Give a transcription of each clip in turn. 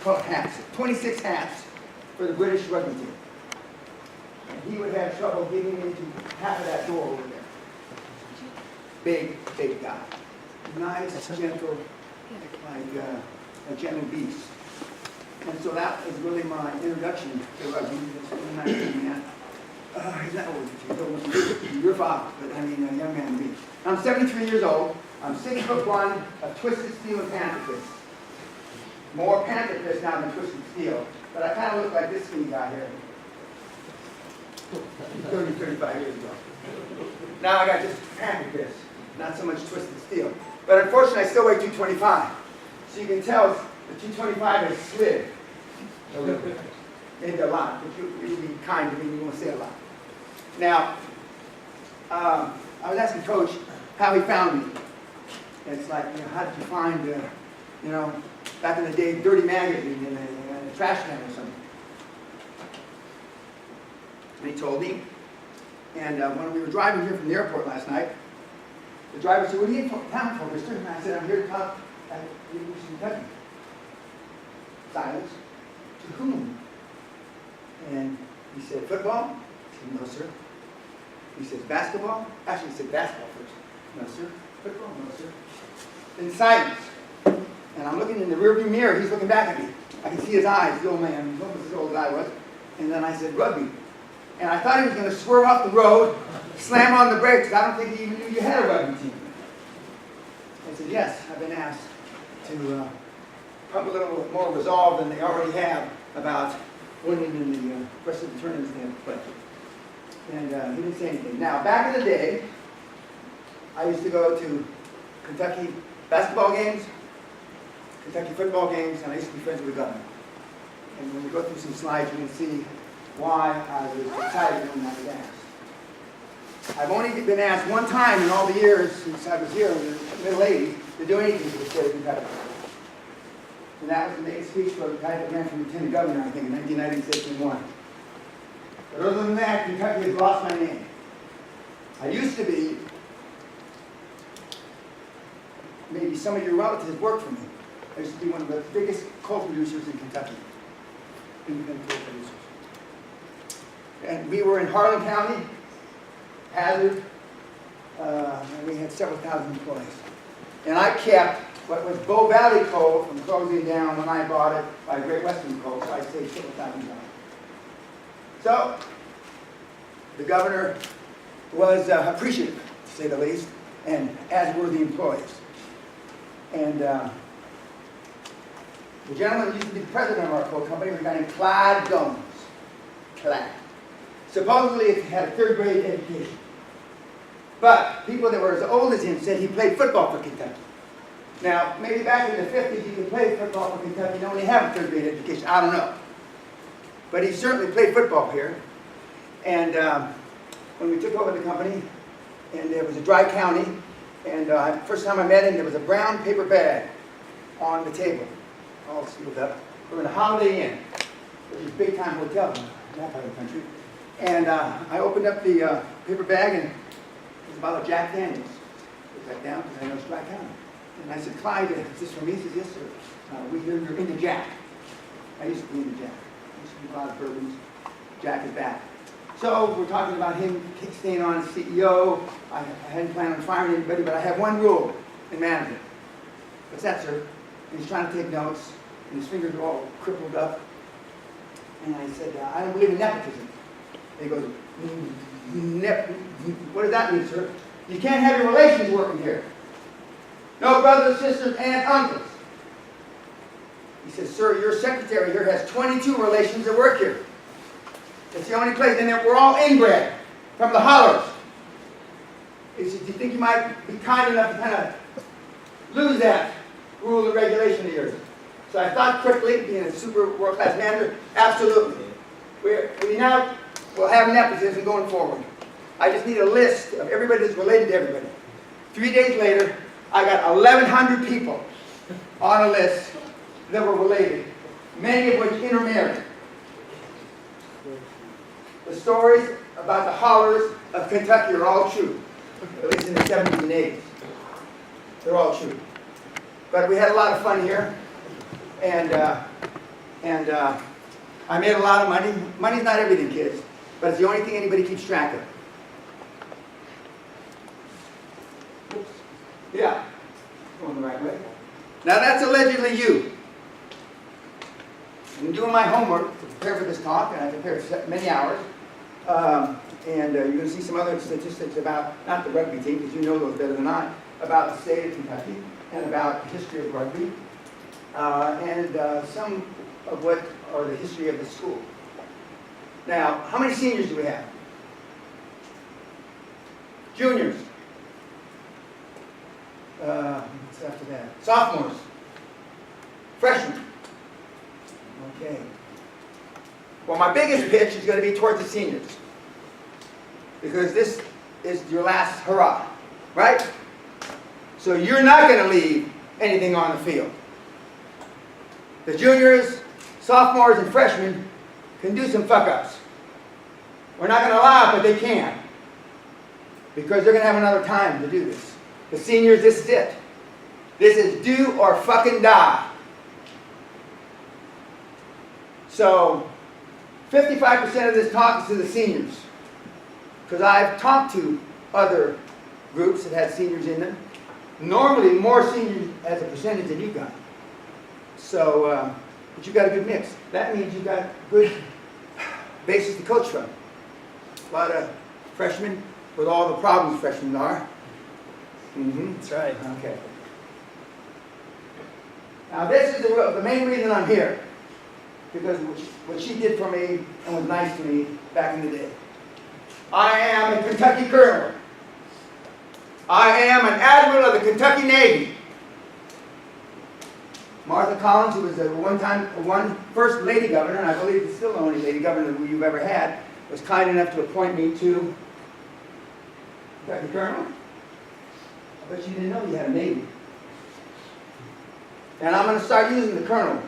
call it hats, 26 hats for the British rugby team. And he would have trouble getting into half of that door over there. Big, big guy. Nice, gentle, like a gentle beast. And so that was really my introduction to rugby. He's not old, he's old. Your father, but I mean a young man to me. I'm 73 years old. I'm 6'1", of twisted steel and panther fist. More panther fist now than twisted steel. But I kind of look like this skinny guy here. 30, 35 years ago. Now I got just panther fist, not so much twisted steel. But unfortunately, I still weigh 225. So you can tell the 225 has slid a little bit. Maybe a lot, but you'll be kind to me, you won't say a lot. Now, I was asking Coach how he found me. And it's like, how did you find, back in the day, Dirty Magazine in a trash can or something? And he told me. And when we were driving here from the airport last night, the driver said, "What are you in town for, mister?" And I said, "I'm here to talk at the University of Kentucky." Silence. To whom? And he said, "Football?" I said, "No, sir." He says, "Basketball?" Actually, he said basketball first. "No, sir." "Football?" "No, sir." Then silence. And I'm looking in the rearview mirror. He's looking back at me. I can see his eyes, the old man. He's almost as old as I was. And then I said, "Rugby." And I thought he was going to swerve off the road, slam on the brakes, because I don't think he even knew you had a rugby team. I said, "Yes, I've been asked to pump a little more resolve than they already have about winning in the rest of the tournaments they have to play." And he didn't say anything. Now, back in the day, I used to go to Kentucky basketball games, Kentucky football games, and I used to be friends with the governor. And when we go through some slides, you can see why I was excited when I was asked. I've only been asked one time in all the years since I was here in the middle 80s to do anything for the state of Kentucky. And that was to make a speech for the guy that ran for lieutenant governor, I think, in 1996 and won. But other than that, Kentucky has lost my name. I used to be, maybe some of your relatives worked for me. I used to be one of the biggest coal producers in Kentucky. Independent coal producers. And we were in Harlan County, Hazard, and we had several thousand employees. And I kept what was Bow Valley Coal from closing down when I bought it by Great Western Coal, so I saved several thousand dollars. So, the governor was appreciative, to say the least, and as were the employees. And the gentleman who used to be the president of our coal company was a guy named Clyde Gomes. Clyde. Supposedly he had a third-grade education. But people that were as old as him said he played football for Kentucky. Now, maybe back in the 50s you could play football for Kentucky and only have a third-grade education. I don't know. But he certainly played football here. And when we took over the company, and it was a dry county, and first time I met him, there was a brown paper bag on the table, all sealed up. We were in a Holiday Inn, which is a big-time hotel in that part of the country. And I opened up the paper bag, and it was a bottle of Jack Daniels. Put that down, because I know it's dry county. And I said, "Clyde, is this for me?" He says, "Yes, sir. We hear you're into Jack." I used to be into Jack. I used to do a lot of bourbons. Jack is back. So we're talking about him staying on as CEO. I hadn't planned on firing anybody, but I have one rule in management. "What's that, sir?" And he's trying to take notes, and his fingers are all crippled up. And I said, "I don't believe in nepotism." And he goes, "What does that mean, sir?" "You can't have your relations working here. No brothers, sisters, aunts, uncles." He says, "Sir, your secretary here has 22 relations that work here. It's the only place, and we're all inbred from the hollers." He says, "Do you think you might be kind enough to kind of lose that rule and regulation of yours?" So I thought quickly, being a super world-class manager, absolutely. We now will have nepotism going forward. I just need a list of everybody that's related to everybody. 3 days later, I got 1,100 people on a list that were related, many of which intermarried. The stories about the hollers of Kentucky are all true, at least in the 70s and 80s. They're all true. But we had a lot of fun here, and And I made a lot of money. Money's not everything, kids, but it's the only thing anybody keeps track of. Oops. Yeah, going the right way. Now that's allegedly you. I'm doing my homework to prepare for this talk, and I prepared many hours. And you're going to see some other statistics about, not the rugby team, because you know those better than I, about the state of Kentucky, and about the history of rugby, and some of what are the history of the school. Now, how many seniors do we have? Juniors. What's after that? Sophomores. Freshmen. Okay. Well, my biggest pitch is going to be towards the seniors, because this is your last hurrah, right? So you're not going to leave anything on the field. The juniors, sophomores, and freshmen can do some fuck-ups. We're not going to allow it, but they can, because they're going to have another time to do this. The seniors, this is it. This is do or fucking die. So 55% of this talk is to the seniors, because I've talked to other groups that had seniors in them. Normally more seniors as a percentage than you got. So, but you got a good mix. That means you got good basis to coach from. A lot of freshmen with all the problems freshmen are. That's right. Okay. Now this is the main reason I'm here, because what she did for me and was nice to me back in the day. I am a Kentucky colonel. I am an admiral of the Kentucky Navy. Martha Collins, who was one first lady governor, and I believe is still the only lady governor you've ever had, was kind enough to appoint me to Kentucky colonel. I bet you didn't know you had a Navy. And I'm going to start using the colonel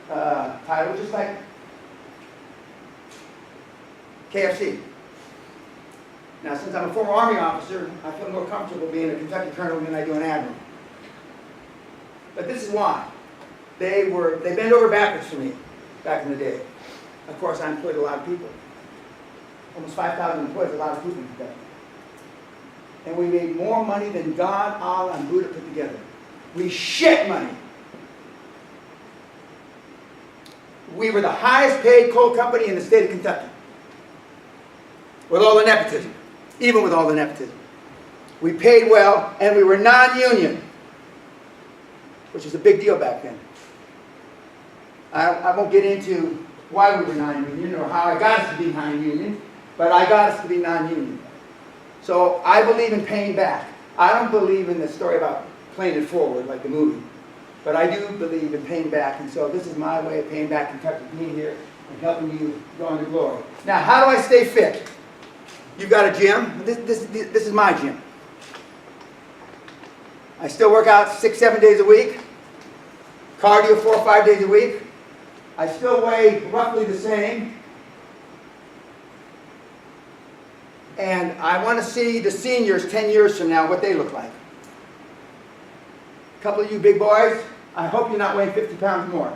title, just like KFC. Now, since I'm a former Army officer, I feel more comfortable being a Kentucky colonel than I do an admiral. But this is why. They bent over backwards for me back in the day. Of course, I employed a lot of people. Almost 5,000 employees, a lot of people in Kentucky. And we made more money than God, Allah, and Buddha put together. We shit money. We were the highest paid coal company in the state of Kentucky. With all the nepotism. Even with all the nepotism. We paid well, and we were non-union. Which was a big deal back then. I won't get into why we were non-union or how I got us to be non-union, but I got us to be non-union. So I believe in paying back. I don't believe in the story about playing it forward like the movie. But I do believe in paying back, and so this is my way of paying back Kentucky, being here and helping you go into glory. Now, how do I stay fit? You've got a gym. This is my gym. I still work out 6-7 days a week. Cardio 4 or 5 days a week. I still weigh roughly the same. And I want to see the seniors 10 years from now, what they look like. A couple of you big boys, I hope you're not weighing 50 pounds more.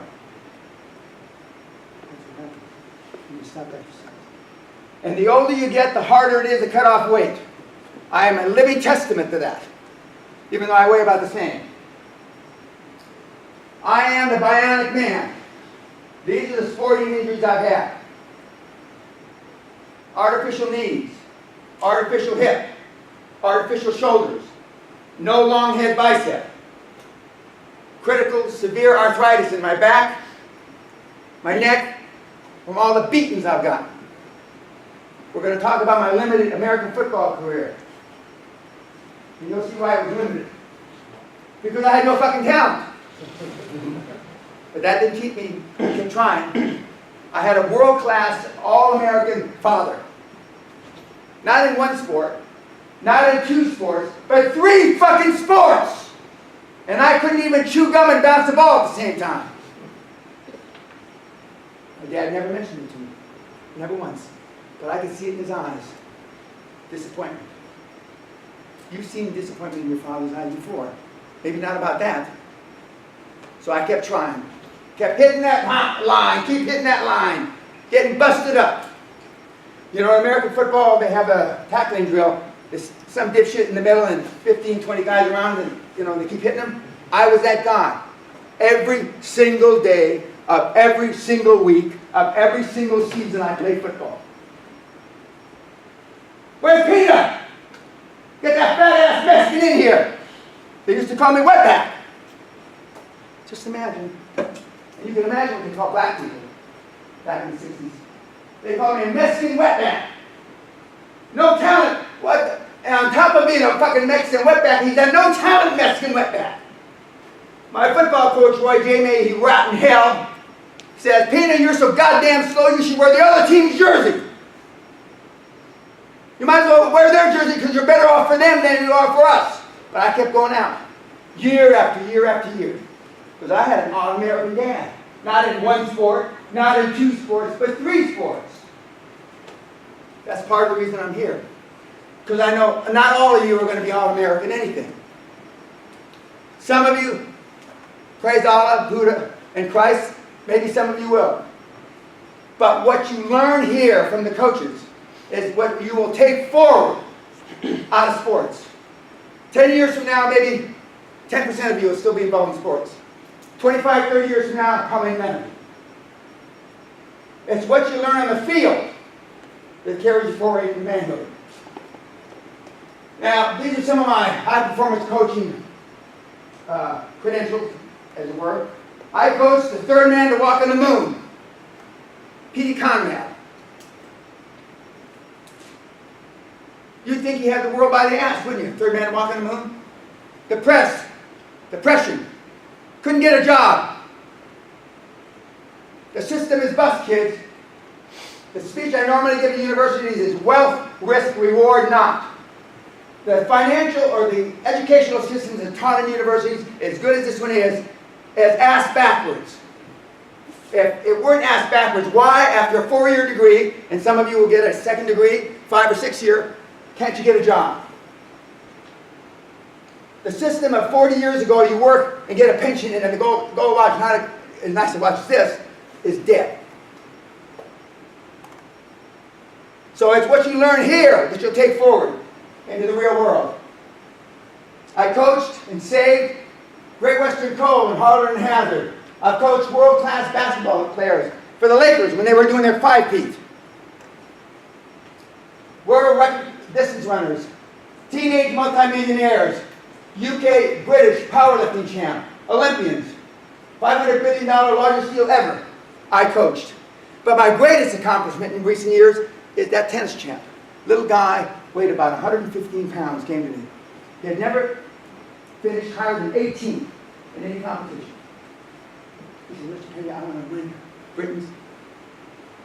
And the older you get, the harder it is to cut off weight. I am a living testament to that, even though I weigh about the same. I am the bionic man. These are the sporting injuries I've had. Artificial knees, artificial hip, artificial shoulders, no long head bicep, critical severe arthritis in my back, my neck, from all the beatings I've gotten. We're going to talk about my limited American football career. And you'll see why it was limited. Because I had no fucking talent. But that didn't keep me from trying. I had a world-class, all-American father. Not in one sport, not in 2 sports, but 3 fucking sports! And I couldn't even chew gum and bounce the ball at the same time. My dad never mentioned it to me. Never once. But I could see it in his eyes. Disappointment. You've seen disappointment in your father's eyes before. Maybe not about that. So I kept trying. Kept hitting that line, keep hitting that line, getting busted up. You know, in American football, they have a tackling drill. There's some dipshit in the middle and 15, 20 guys around, and you know, they keep hitting them. I was that guy. Every single day of every single week of every single season I played football. Where's Pena? Get that fat ass Mexican in here. They used to call me wetback. Just imagine. And you can imagine what they call black people back in the 60s. They called me a Mexican wetback. No talent. What? And on top of being a fucking Mexican wetback, he's a no talent Mexican wetback. My football coach, Roy J. May, he rotten hell, says, Pena, you're so goddamn slow, you should wear the other team's jersey. You might as well wear their jersey because you're better off for them than you are for us. But I kept going out, year after year after year. Because I had an all-American dad. Not in one sport, not in two sports, but 3 sports. That's part of the reason I'm here. Because I know not all of you are going to be all-American anything. Some of you, praise Allah, Buddha, and Christ, maybe some of you will. But what you learn here from the coaches is what you will take forward out of sports. 10 years from now, maybe 10% of you will still be involved in sports. 25, 30 years from now, probably none. It's what you learn on the field that carries you forward into manhood. Now, these are some of my high-performance coaching credentials, as it were. I coached the 3rd man to walk on the moon, P.T. Conrad. You'd think he had the world by the ass, wouldn't you? 3rd man to walk on the moon. Depression. Couldn't get a job. The system is bust, kids. The speech I normally give to universities is wealth, risk, reward, not. The financial or the educational systems that taught in universities, as good as this one is ass backwards. If it weren't ass backwards, why, after a 4-year degree, and some of you will get a 2nd degree, 5 or 6 year, can't you get a job? The system of 40 years ago, you work and get a pension and then go watch, not as nice to watch this, is dead. So it's what you learn here that you'll take forward into the real world. I coached and saved Great Western Coal and Harlan and Hazard. I've coached world-class basketball players for the Lakers when they were doing their 5-peat. World record distance runners, teenage multimillionaires, UK British powerlifting champ, Olympians, $500 billion largest deal ever, I coached. But my greatest accomplishment in recent years is that tennis champ. Little guy, weighed about 115 pounds, came to me. He had never finished higher than 18th in any competition. He said, Mr. Pena, I want to win Britain's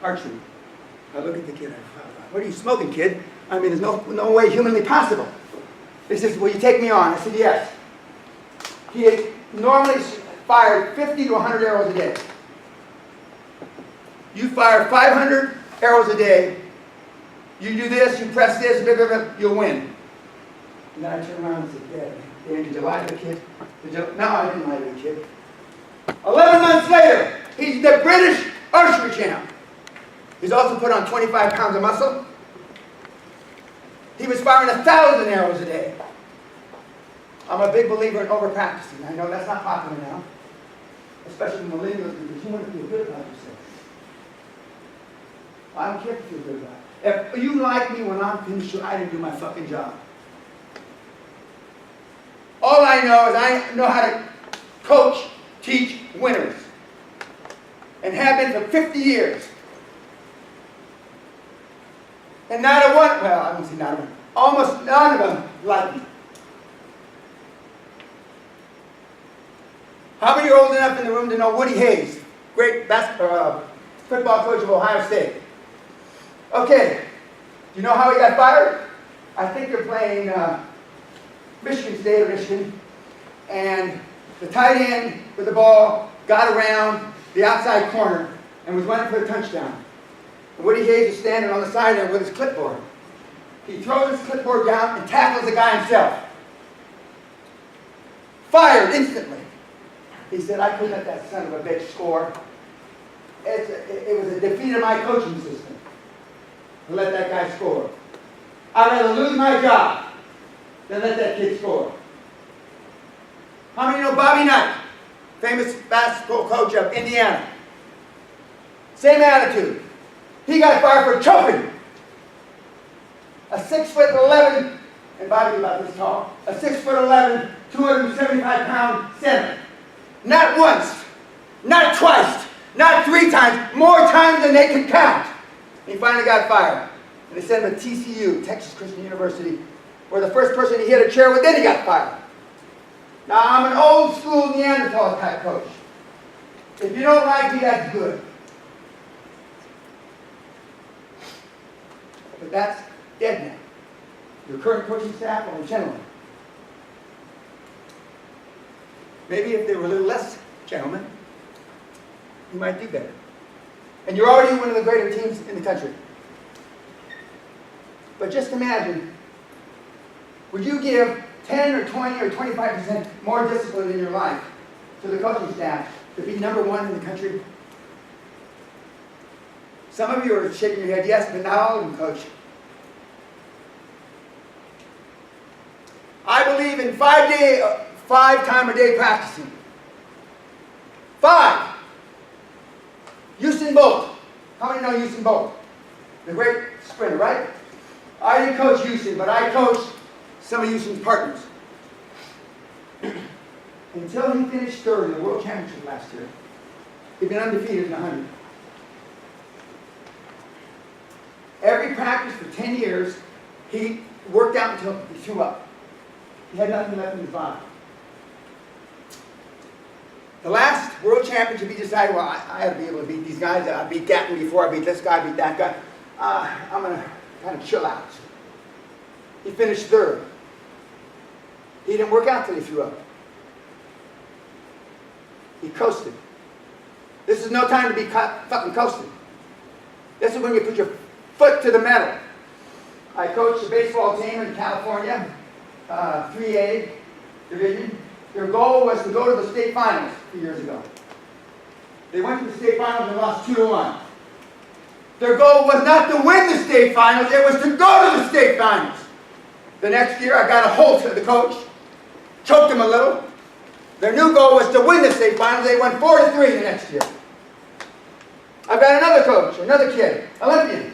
archery. I look at the kid, I thought, what are you smoking, kid? I mean, there's no way humanly possible. He says, will you take me on? I said, yes. He had normally fired 50 to 100 arrows a day. You fire 500 arrows a day, you do this, you press this, blah, blah, blah, you'll win. And then I turned around and said, Dan, did you lie to the kid? No, I didn't lie to the kid. 11 months later, he's the British archery champ. He's also put on 25 pounds of muscle. He was firing 1,000 arrows a day. I'm a big believer in over-practicing. I know that's not popular now, especially millennials, because you want to feel good about yourself. I don't care if you feel good about it. If you like me when I'm finished, I didn't do my fucking job. All I know is I know how to coach, teach winners. And have been for 50 years. And not a one, well, I won't say not a one, almost none of them like me. How many are old enough in the room to know Woody Hayes, great football coach of Ohio State? Okay, do you know how he got fired? I think they're playing Michigan State or Michigan, and the tight end with the ball got around the outside corner and was running for the touchdown. And Woody Hayes is standing on the side there with his clipboard. He throws his clipboard down and tackles the guy himself. Fired instantly. He said, I couldn't let that son of a bitch score. It was a defeat of my coaching system to let that guy score. I'd rather lose my job than let that kid score. How many know Bobby Knight, famous basketball coach of Indiana? Same attitude. He got fired for choking. A 6'11", and Bobby's about this tall, a 6'11", 275-pound center. Not once, not twice, not 3 times, more times than they could count. And he finally got fired. And they sent him to TCU, Texas Christian University, where the first person he hit a chair with, then he got fired. Now, I'm an old school Neanderthal type coach. If you don't like me, that's good. But that's dead now. Your current coaching staff are gentlemen. Maybe if they were a little less gentlemen, you might do better. And you're already one of the greater teams in the country. But just imagine, would you give 10 or 20 or 25% more discipline in your life to the coaching staff to be #1 in the country? Some of you are shaking your head, yes, but not all of them, Coach. I believe in 5 time a day practicing. 5. Usain Bolt. How many know Usain Bolt? The great sprinter, right? I didn't coach Usain, but I coached some of Usain's partners. Until he finished 3rd in the World Championship last year, he'd been undefeated in 100. Every practice for 10 years, he worked out until he threw up. He had nothing left in his body. The last World Championship, he decided, well, I had to be able to beat these guys. I beat that one before I beat this guy, beat that guy. I'm going to kind of chill out. He finished 3rd. He didn't work out till he threw up. He coasted. This is no time to be fucking coasting. This is when you put your foot to the metal. I coached a baseball team in California, 3A division. Their goal was to go to the state finals a few years ago. They went to the state finals and lost 2-1. Their goal was not to win the state finals, it was to go to the state finals. The next year, I got a hold of the coach, choked him a little. Their new goal was to win the state finals. They won 4-3 the next year. I've got another coach, another kid, Olympian.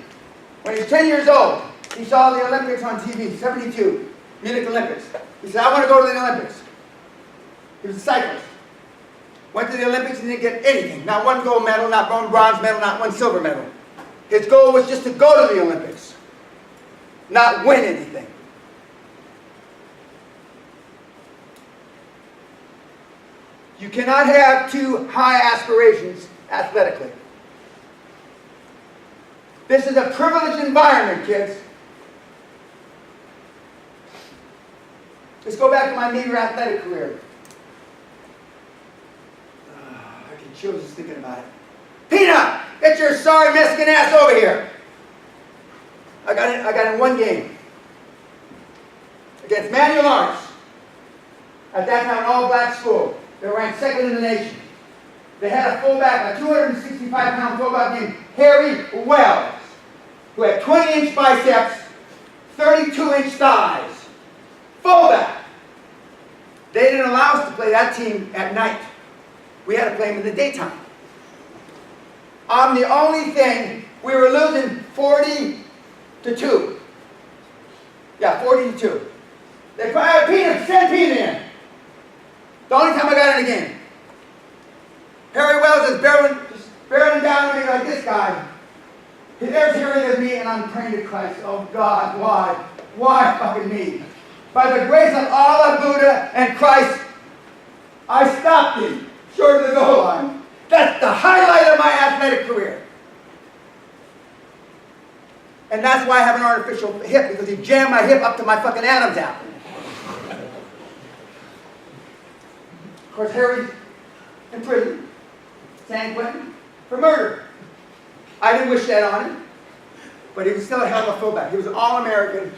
When he was 10 years old, he saw the Olympics on TV, 72, Munich Olympics. He said, I want to go to the Olympics. He was a cyclist. Went to the Olympics and didn't get anything. Not one gold medal, not one bronze medal, not one silver medal. His goal was just to go to the Olympics, not win anything. You cannot have too high aspirations athletically. This is a privileged environment, kids. Let's go back to my meager athletic career. I get chills just thinking about it. Pena, get your sorry Mexican ass over here. I got in one game against Manuel Lawrence. At that time, an all-black school. They were ranked 2nd in the nation. They had a fullback, a 265-pound fullback named Harry Wells, who had 20-inch biceps, 32-inch thighs. Fullback. They didn't allow us to play that team at night. We had to play them in the daytime. I'm the only thing, we were losing 40-2. Yeah, 40-2. They cried, Pena, send Pena in. The only time I got in a game. Harry Wells is barreling down on me like this guy. There's Harry with me, and I'm praying to Christ, oh God, why? Why fucking me? By the grace of Allah, Buddha, and Christ, I stopped him short of the goal line. That's the highlight of my athletic career. And that's why I have an artificial hip, because he jammed my hip up to my fucking Adam's apple. Of course, Harry's in prison, San Quentin, for murder. I didn't wish that on him, but he was still a hell of a fullback. He was an All-American.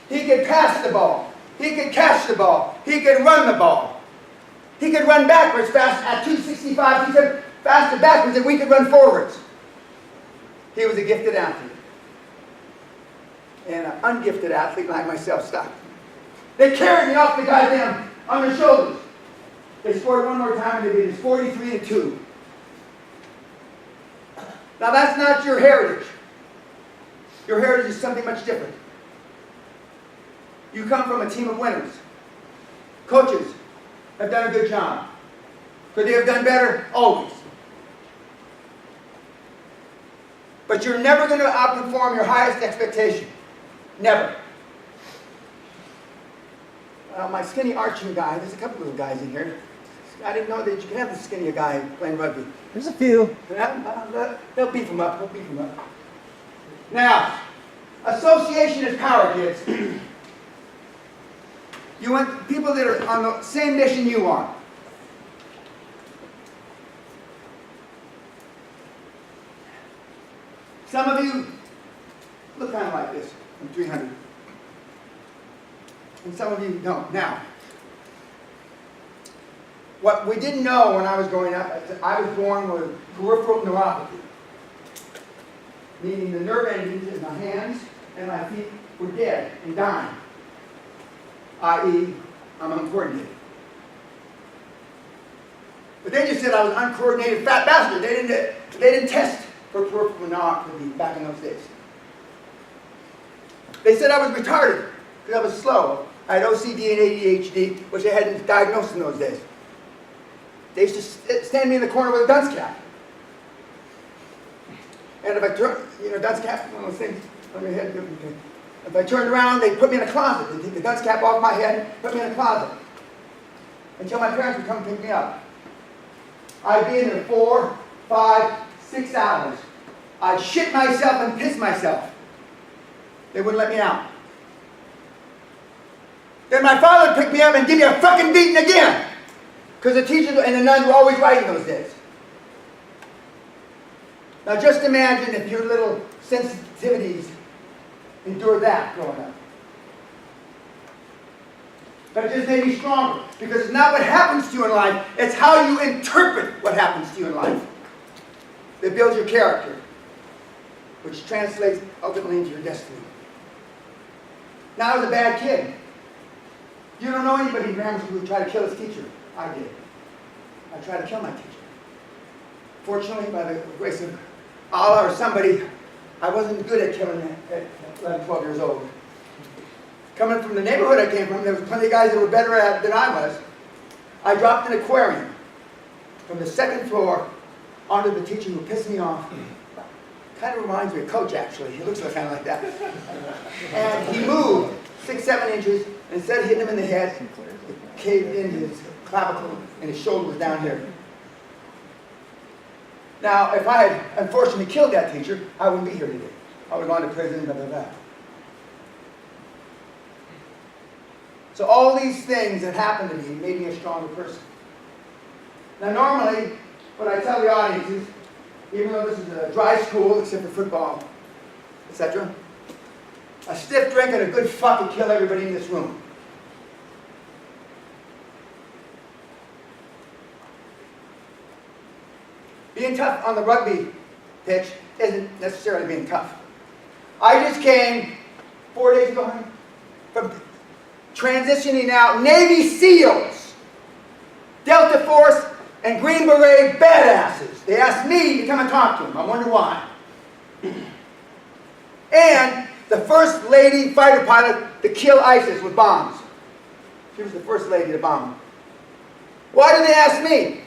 He could pass the ball. He could catch the ball. He could run the ball. He could run backwards fast at 265. He said faster backwards than we could run forwards. He was a gifted athlete. And an ungifted athlete like myself stopped. They carried me off the goddamn on their shoulders. They scored one more time and they beat us 43-2. Now that's not your heritage. Your heritage is something much different. You come from a team of winners. Coaches have done a good job. Could they have done better? Always. But you're never going to outperform your highest expectation. Never. My skinny arching guy, there's a couple little guys in here. I didn't know that you could have a skinny guy playing rugby. There's a few. They'll beef him up. They'll beef him up. Now, association is power, kids. You want people that are on the same mission you are. Some of you look kind of like this. I'm 300. And some of you don't. Now, what we didn't know when I was growing up, I was born with peripheral neuropathy, meaning the nerve endings in my hands and my feet were dead and dying, i.e., I'm uncoordinated. But they just said I was an uncoordinated fat bastard. They didn't test for peripheral neuropathy back in those days. They said I was retarded because I was slow. I had OCD and ADHD, which I hadn't diagnosed in those days. They used to stand me in the corner with a dunce cap. And if I turned, dunce cap, one of those things on your head. If I turned around, they'd put me in a closet. They'd take the dunce cap off my head, put me in a closet. Until my parents would come pick me up. I'd be in there 4, 5, 6 hours. I'd shit myself and piss myself. They wouldn't let me out. Then my father would pick me up and give me a fucking beating again. Because the teachers and the nuns were always right in those days. Now just imagine if your little sensitivities endure that growing up. But it just made me stronger. Because it's not what happens to you in life, it's how you interpret what happens to you in life that builds your character, which translates ultimately into your destiny. Now I was a bad kid. You don't know anybody in grammar school who tried to kill his teacher. I did. I tried to kill my teacher. Fortunately, by the grace of Allah or somebody, I wasn't good at killing at 11, 12 years old. Coming from the neighborhood I came from, there was plenty of guys that were better at it than I was. I dropped an aquarium from the 2nd floor onto the teacher who pissed me off. Kind of reminds me of Coach, actually. He looks kind of like that. And he moved 6, 7 inches, and instead of hitting him in the head, it caved in his clavicle, and his shoulder was down here. Now, if I had unfortunately killed that teacher, I wouldn't be here today. I would have gone to prison, blah, blah, blah. So all these things that happened to me made me a stronger person. Now, normally, what I tell the audience is, even though this is a dry school, except for football, etc., a stiff drink and a good fuck would kill everybody in this room. Being tough on the rugby pitch isn't necessarily being tough. I just came 4 days ago from transitioning out Navy SEALs, Delta Force, and Green Beret badasses. They asked me to come and talk to them. I wonder why. And the first lady fighter pilot to kill ISIS with bombs. She was the first lady to bomb them. Why did they ask me?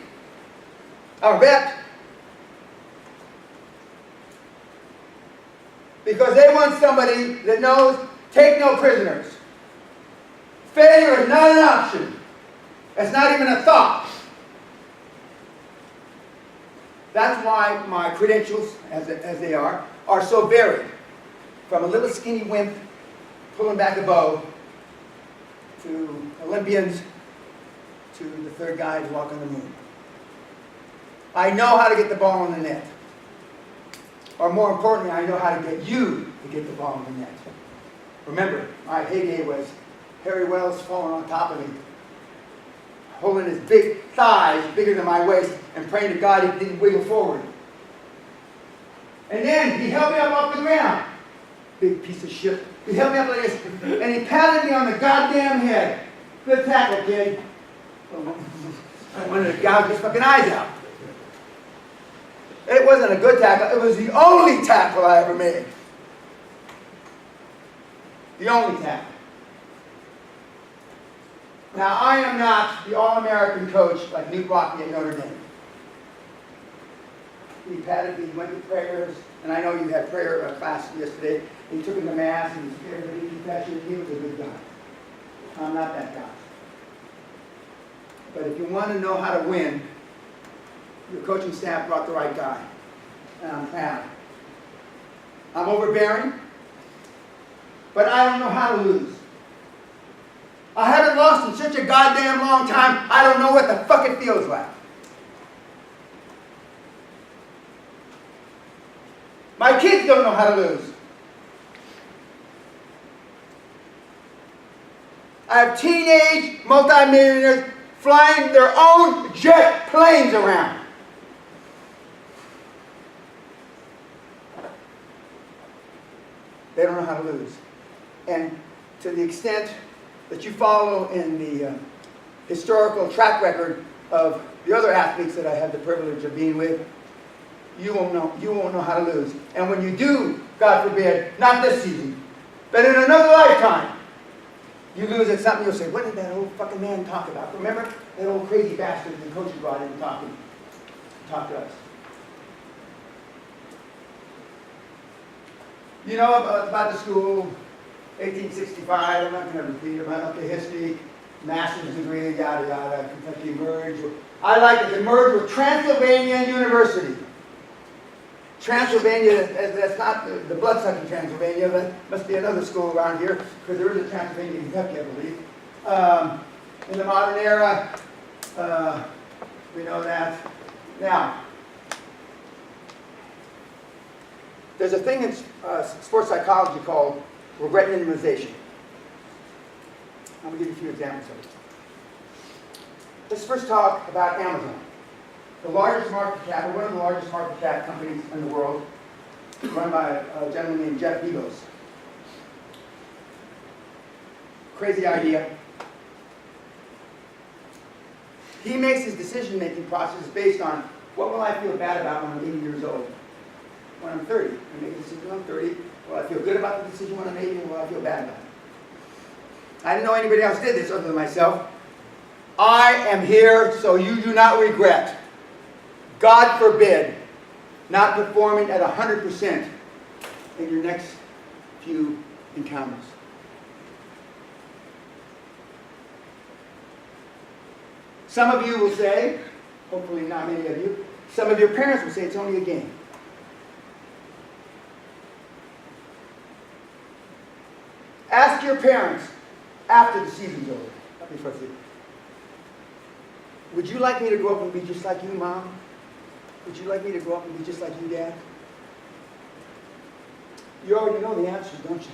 Our vet. Because they want somebody that knows, take no prisoners. Failure is not an option. It's not even a thought. That's why my credentials, as they are so varied. From a little skinny wimp pulling back a bow, to Olympians, to the third guy to walk on the moon. I know how to get the ball in the net. Or more importantly, I know how to get you to get the ball in the net. Remember, my heyday was Harry Wells falling on top of me. holding his big thighs, bigger than my waist, and praying to God he didn't wiggle forward. And then he helped me up off the ground. Big piece of shit. He held me up like this, and he patted me on the goddamn head. Good tackle, kid. I wanted to gouge his fucking eyes out. It wasn't a good tackle. It was the only tackle I ever made. The only tackle. Now, I am not the All-American coach like Newt Rockne at Notre Dame. He patted me, he went to prayers, and I know you had prayer class yesterday. He took him to Mass, and he took everybody to confession. He was a good guy. I'm not that guy. But if you want to know how to win, your coaching staff brought the right guy. And I'm proud. I'm overbearing, but I don't know how to lose. I haven't lost in such a goddamn long time, I don't know what the fuck it feels like. My kids don't know how to lose. I have teenage multimillionaires flying their own jet planes around. They don't know how to lose. And to the extent that you follow in the historical track record of the other athletes that I have the privilege of being with, you won't know how to lose. And when you do, God forbid, not this season, but in another lifetime, you lose at something, you'll say, what did that old fucking man talk about? Remember that old crazy bastard the coach brought in to talk to us? You know about the school, 1865, I'm not going to repeat about the history, master's degree, yada yada, Kentucky merged. I like it. It merged with Transylvania University. Transylvania, that's not the blood-sucking Transylvania, that must be another school around here, because there is a Transylvania, Kentucky, I believe. In the modern era, we know that. Now, there's a thing in sports psychology called regret minimization. I'm going to give you a few examples of it. Let's first talk about Amazon. The largest market cap, or one of the largest market cap companies in the world, run by a gentleman named Jeff Bezos. Crazy idea. He makes his decision-making process based on what will I feel bad about when I'm 80 years old? When I'm 30. I make a decision when I'm 30. Will I feel good about the decision when I'm 80, or will I feel bad about it? I didn't know anybody else did this other than myself. I am here so you do not regret, God forbid, not performing at 100% in your next few encounters. Some of you will say, hopefully not many of you, some of your parents will say it's only a game. Ask your parents after the season's over. Not before the season. Would you like me to grow up and be just like you, Mom? Would you like me to grow up and be just like you, Dad? You already know the answers, don't you?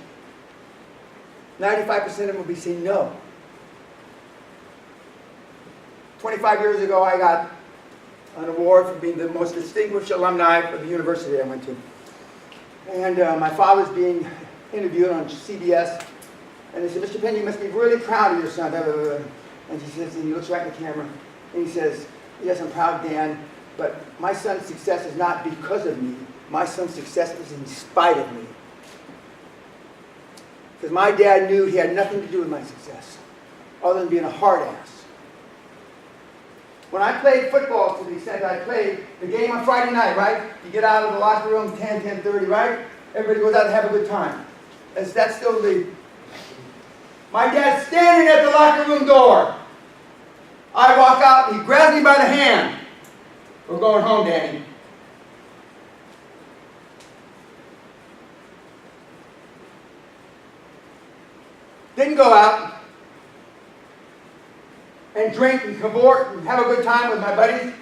95% of them will be saying no. 25 years ago, I got an award for being the most distinguished alumni of the university I went to. And my father's being interviewed on CBS, and they said, Mr. Pena, you must be really proud of your son. And he says, and he looks right in the camera, and he says, yes, I'm proud, Dan, but my son's success is not because of me. My son's success is in spite of me. Because my dad knew he had nothing to do with my success, other than being a hard ass. When I played football, to the extent I played, the game on Friday night, right? You get out of the locker room, 10:30, right? Everybody goes out and have a good time. That's still the... My dad's standing at the locker room door. I walk out, and he grabs me by the hand. We're going home, Daddy. Didn't go out and drink and cavort and have a good time with my buddies.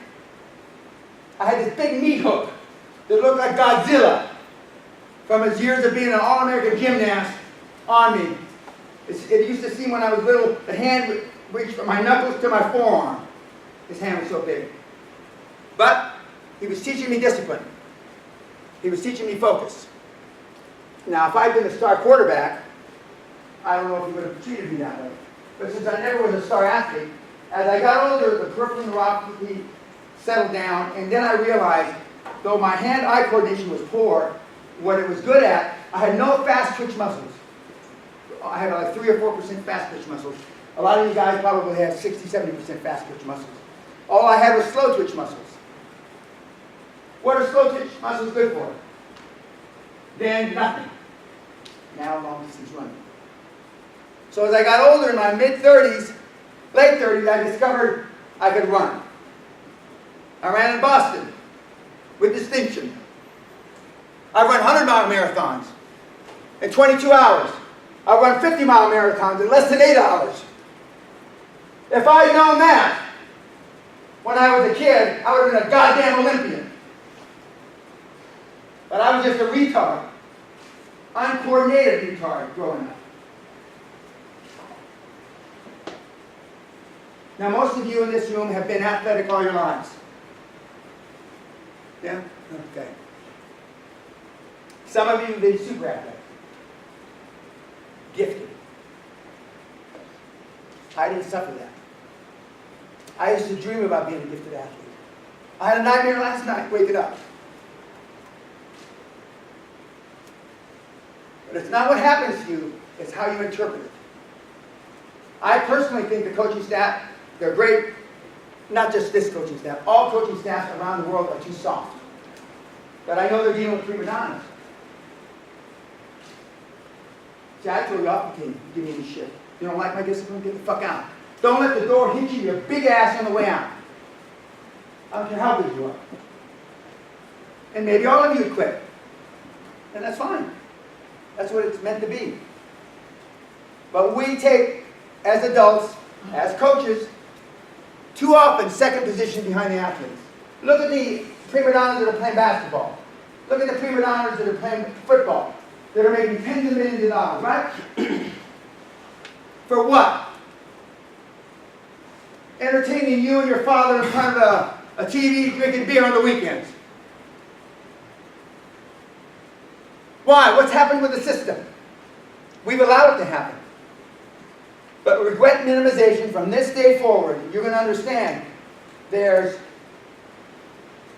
I had this big meat hook that looked like Godzilla from his years of being an All-American gymnast on me. It used to seem when I was little, the hand reached from my knuckles to my forearm. His hand was so big. But he was teaching me discipline. He was teaching me focus. Now, if I'd been a star quarterback, I don't know if he would have treated me that way. But since I never was a star athlete, as I got older, the peripheral neuropathy settled down, and then I realized, though my hand-eye coordination was poor, what it was good at, I had no fast twitch muscles. I had like 3 or 4% fast twitch muscles. A lot of you guys probably have 60, 70% fast twitch muscles. All I had was slow twitch muscles. What are slow twitch muscles good for? Then nothing. Now long distance running. So as I got older, in my mid-30s, late 30s, I discovered I could run. I ran in Boston with distinction. I run 100-mile marathons in 22 hours. I run 50-mile marathons in less than 8 hours. If I had known that when I was a kid, I would have been a goddamn Olympian. But I was just a retard. Uncoordinated retard growing up. Now, most of you in this room have been athletic all your lives. Yeah? Okay. Some of you have been super athletic. Gifted. I didn't suffer that. I used to dream about being a gifted athlete. I had a nightmare last night, waking up. But it's not what happens to you, it's how you interpret it. I personally think the coaching staff, they're great. Not just this coaching staff. All coaching staffs around the world are too soft. But I know they're dealing with prima donnas. See, I told you off the team, give me any shit. You don't like my discipline? Get the fuck out. Don't let the door hit you, your big ass on the way out. I don't care how big you are. And maybe all of you quit. And that's fine. That's what it's meant to be. But we take, as adults, as coaches, too often second position behind the athletes. Look at the prima donnas that are playing basketball. Look at the prima donnas that are playing football. That are making tens of millions of dollars, right? For what? Entertaining you and your father in front of a TV, drinking beer on the weekends. Why? What's happened with the system? We've allowed it to happen. But regret minimization from this day forward, you're going to understand there's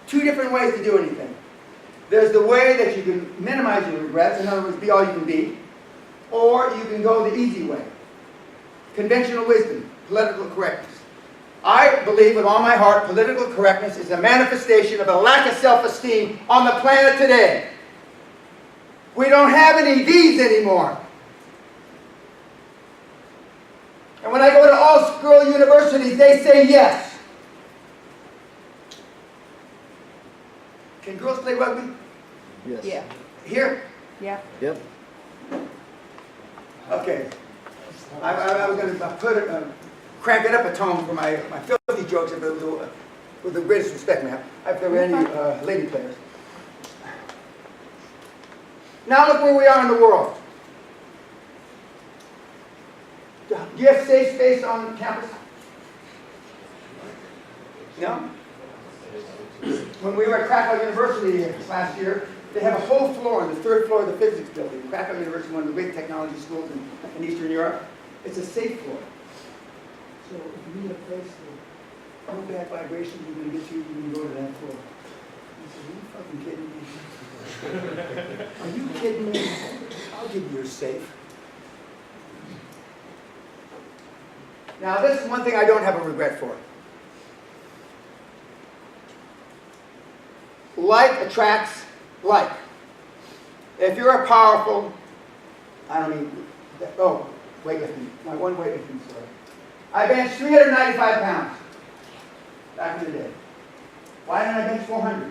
two different ways to do anything. There's the way that you can minimize your regrets, in other words, be all you can be, or you can go the easy way. Conventional wisdom, political correctness. I believe with all my heart political correctness is a manifestation of a lack of self-esteem on the planet today. We don't have any of these anymore. And when I go to all-girl universities, they say yes. Can girls play rugby? Yes. Yeah. Here? Yeah. Yep. Okay. I was going to crank it up a tone for my filthy jokes with the greatest respect, ma'am. If there were any lady players. Now look where we are in the world. Do you have safe space on campus? No? When we were at Krakow University last year, they have a whole floor on the third floor of the physics building. Krakow University, one of the great technology schools in Eastern Europe. It's a safe floor. So if you need a place where no bad vibrations are going to get you, you can go to that floor. I said, are you fucking kidding me? Are you kidding me? I'll give you your safe. Now this is one thing I don't have a regret for. Like attracts like. If you're a powerful, weightlifting, my one weightlifting story. I benched 395 pounds back in the day. Why didn't I bench 400?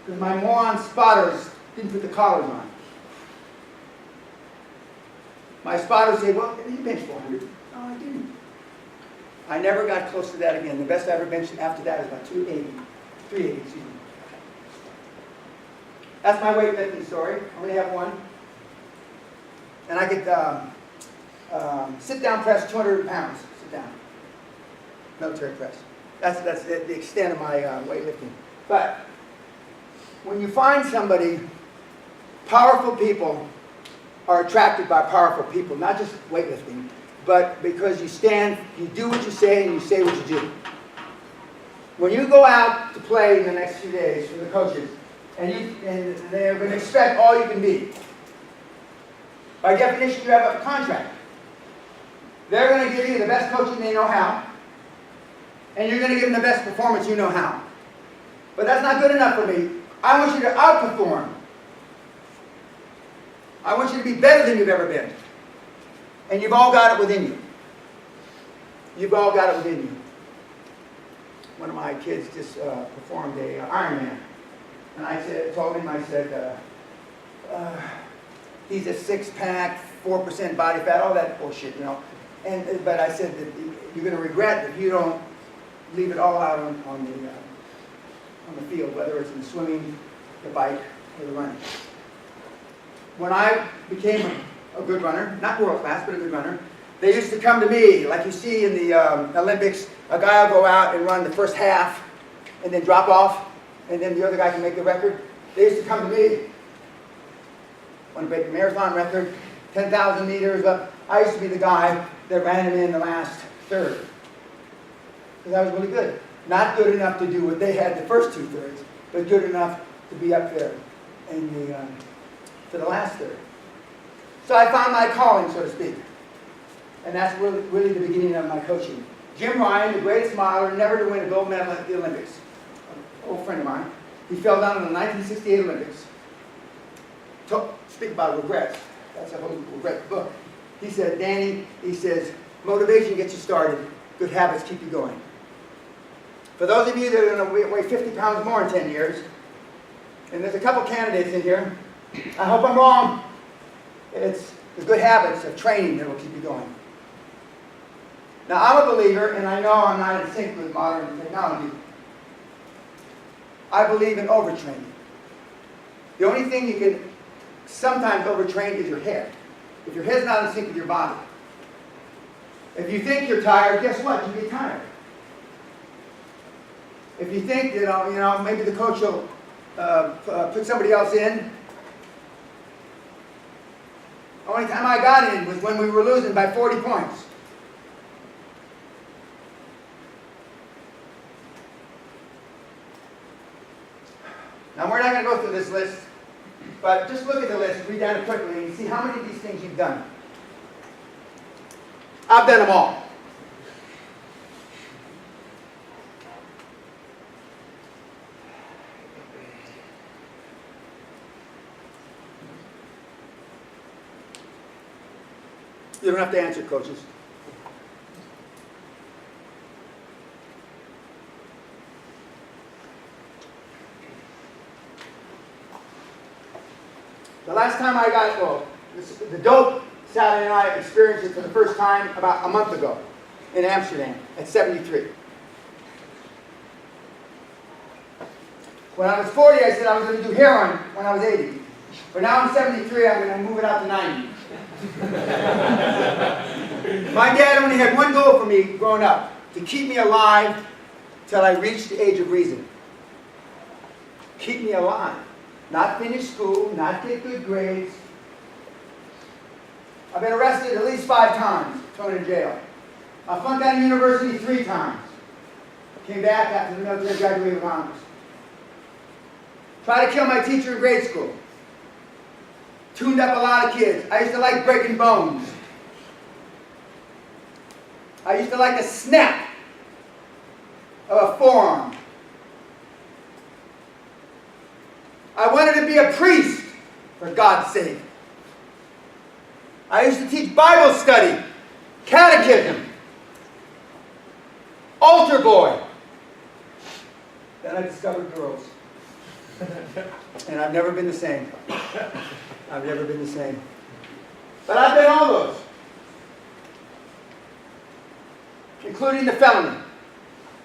Because my moron spotters didn't put the collars on. My spotters say, well, you benched 400. No, I didn't. I never got close to that again. The best I ever benched after that is about 380, excuse me. That's my weightlifting story. I only have one. And I could sit down press 200 pounds. Sit down. Military press. That's the extent of my weightlifting. But when you find somebody, powerful people are attracted by powerful people, not just weightlifting, but because you do what you say and you say what you do. When you go out to play in the next few days for the coaches, and they're going to expect all you can be. By definition, you have a contract. They're going to give you the best coaching they know how, and you're going to give them the best performance you know how. But that's not good enough for me. I want you to outperform. I want you to be better than you've ever been. And you've all got it within you. You've all got it within you. One of my kids just performed a Ironman. And I told him, he's a six-pack, 4% body fat, all that bullshit, you know. But I said that you're going to regret if you don't leave it all out on the field, whether it's in swimming, the bike, or the running. When I became a good runner, not world class, but a good runner, they used to come to me, like you see in the Olympics, a guy will go out and run the first half and then drop off, and then the other guy can make the record. They used to come to me. Want to break the marathon record, 10,000 meters up. I used to be the guy that ran him in the last third. Because I was really good. Not good enough to do what they had the first 2/3, but good enough to be up there for the last third. So I found my calling, so to speak. And that's really the beginning of my coaching. Jim Ryan, the greatest miler, never to win a gold medal at the Olympics. An old friend of mine. He fell down in the 1968 Olympics. Speak about regrets. That's a whole regret book. He said, Danny, he says, motivation gets you started. Good habits keep you going. For those of you that are going to weigh 50 pounds more in 10 years, and there's a couple candidates in here, I hope I'm wrong. It's the good habits of training that will keep you going. Now, I'm a believer, and I know I'm not in sync with modern technology. I believe in overtraining. The only thing you can sometimes overtrain is your head. If your head's not in sync with your body. If you think you're tired, guess what? You get tired. If you think, maybe the coach will put somebody else in. The only time I got in was when we were losing by 40 points. Now, we're not going to go through this list, but just look at the list, read down it quickly, and see how many of these things you've done. I've done them all. You don't have to answer, coaches. The last time I got, the dope, Sally and I experienced it for the first time about a month ago in Amsterdam at 73. When I was 40, I said I was going to do heroin when I was 80. But now I'm 73, I'm going to move it out to 90. My dad only had one goal for me growing up, to keep me alive till I reached the age of reason. Keep me alive. Not finish school, not get good grades. I've been arrested at least 5 times, thrown in jail. I flunked out of university 3 times. Came back after the military, graduated with honors. Tried to kill my teacher in grade school. Tuned up a lot of kids. I used to like breaking bones. I used to like the snap of a forearm. I wanted to be a priest, for God's sake. I used to teach Bible study, catechism, altar boy. Then I discovered girls. And I've never been the same. I've never been the same. But I've done all those. Including the felony.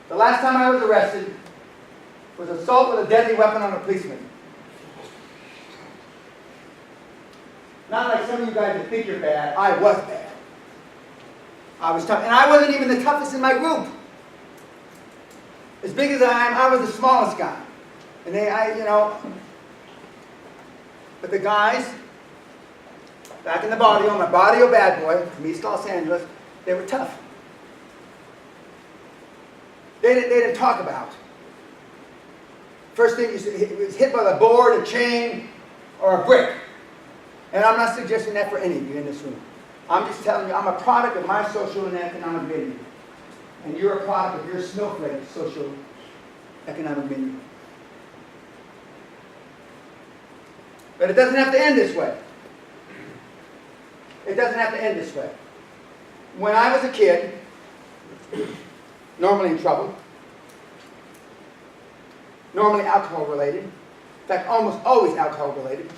The last time I was arrested was assault with a deadly weapon on a policeman. Not like some of you guys that think you're bad. I was bad. I was tough. And I wasn't even the toughest in my group. As big as I am, I was the smallest guy. And but the guys, back in the barrio, my barrio bad boy from East Los Angeles, they were tough. They didn't talk about. First thing he was hit by a board, a chain, or a brick. And I'm not suggesting that for any of you in this room. I'm just telling you, I'm a product of my social and economic milieu. And you're a product of your snowflake social economic milieu. But it doesn't have to end this way. It doesn't have to end this way. When I was a kid, normally in trouble, normally alcohol related, in fact almost always alcohol related,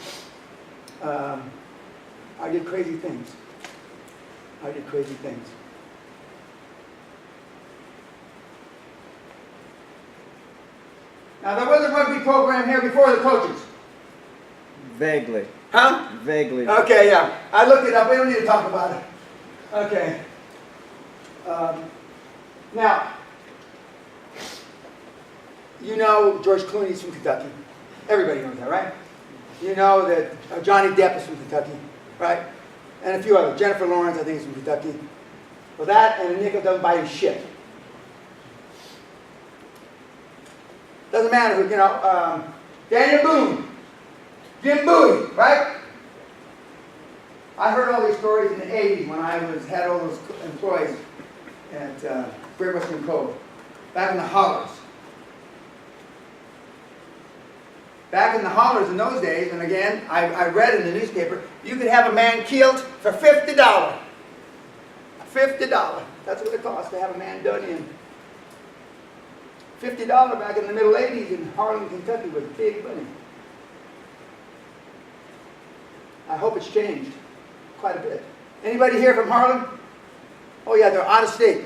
I did crazy things. Now there was a rugby program here before the coaches. Vaguely. Huh? Vaguely. Okay, yeah. I looked it up. We don't need to talk about it. Okay. Now, you know George Clooney's from Kentucky. Everybody knows that, right? You know that Johnny Depp is from Kentucky, right? And a few others. Jennifer Lawrence, I think, is from Kentucky. Well, that and a nickel doesn't buy you shit. Doesn't matter who, Daniel Boone, Jim Bowie, right? I heard all these stories in the 80s when I had all those employees at Great Western Coal, back in the hollers. Back in the hollers in those days, and again, I read in the newspaper, you could have a man killed for $50. $50. That's what it cost to have a man done in. $50 back in the middle 80s in Harlan, Kentucky was big money. I hope it's changed quite a bit. Anybody here from Harlan? Oh yeah, they're out of state.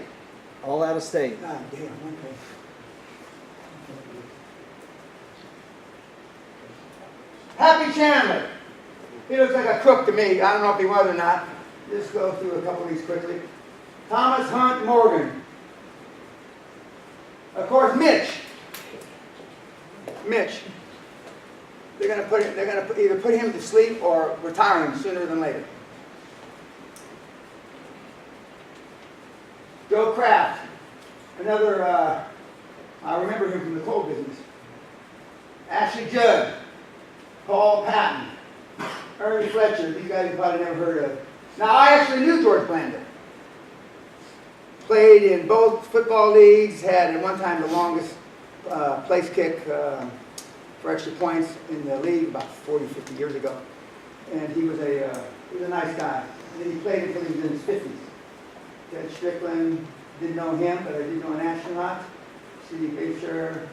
All out of state. God damn, okay. Happy Chandler. He looks like a crook to me. I don't know if he was or not. Just go through a couple of these quickly. Thomas Hunt Morgan. Of course, Mitch. They're going to either put him to sleep or retire him sooner than later. Joe Kraft, another. I remember him from the coal business. Ashley Judd, Paul Patton, Ernie Fletcher. These guys you probably never heard of. Now I actually knew George Blander. Played in both football leagues, had at one time the longest place kick for extra points in the league about 40, 50 years ago. And he was a nice guy. And then he played until he was in his 50s. Ted Strickland, didn't know him, but I did know an astronaut. Steve Fisher,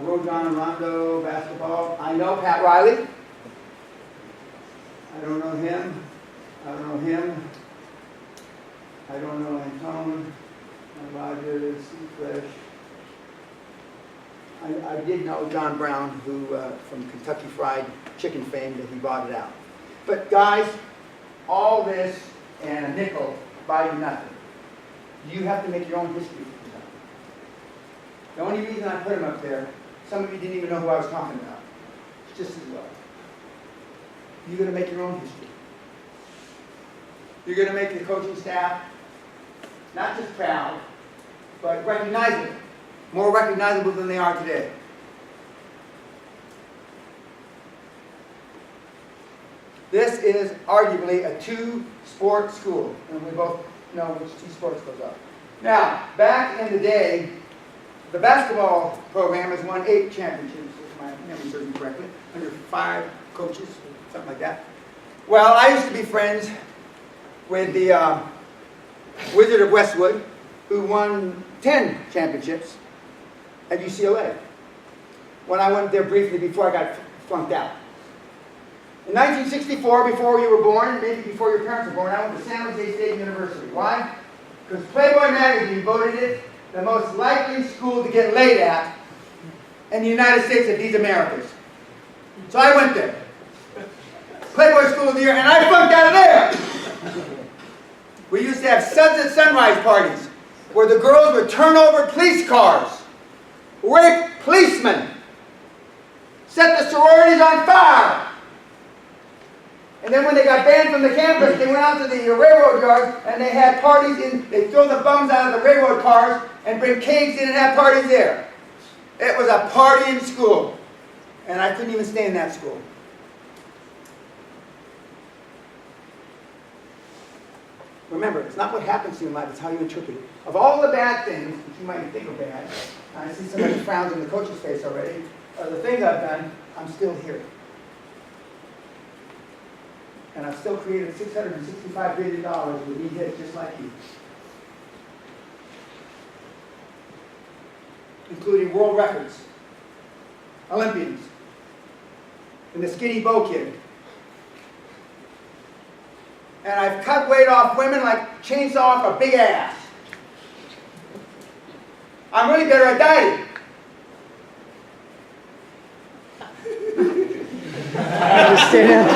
Rojon and Rondo, basketball. I know Pat Riley. I don't know him. I don't know him. I don't know Antone, Rogers, Steve Fresh. I did know John Brown, who from Kentucky Fried Chicken fame, that he bought it out. But guys, all this and a nickel buy you nothing. You have to make your own history. The only reason I put him up there, some of you didn't even know who I was talking about. It's just as well. You're going to make your own history. You're going to make the coaching staff not just proud, but recognizable. More recognizable than they are today. This is arguably a two-sport school, and we both know which two sport schools are. Now, back in the day, the basketball program has won 8 championships, if my memory serves me correctly, under 5 coaches, something like that. Well, I used to be friends with the Wizard of Westwood, who won 10 championships at UCLA. When I went there briefly before I got flunked out. In 1964, before you were born, maybe before your parents were born, I went to San Jose State University. Why? Because Playboy magazine voted it the most likely school to get laid at in the United States of these Americas. So I went there. Playboy School of the Year, and I flunked out of there! We used to have Suns at Sunrise parties where the girls would turn over police cars, rape policemen, set the sororities on fire. And then when they got banned from the campus, they went out to the railroad yards and they had parties they'd throw the bums out of the railroad cars and bring cakes in and have parties there. It was a party in school. And I couldn't even stay in that school. Remember, it's not what happens to you in life, it's how you interpret it. Of all the bad things, which you might think are bad, I see some of the frowns in the coach's face already, the things I've done, I'm still here. And I've still created $665 billion with me hits just like you. Including world records, Olympians, and the skinny bow kid. And I've cut weight off women like chainsaw off a big ass. I'm really better at dieting. I understand.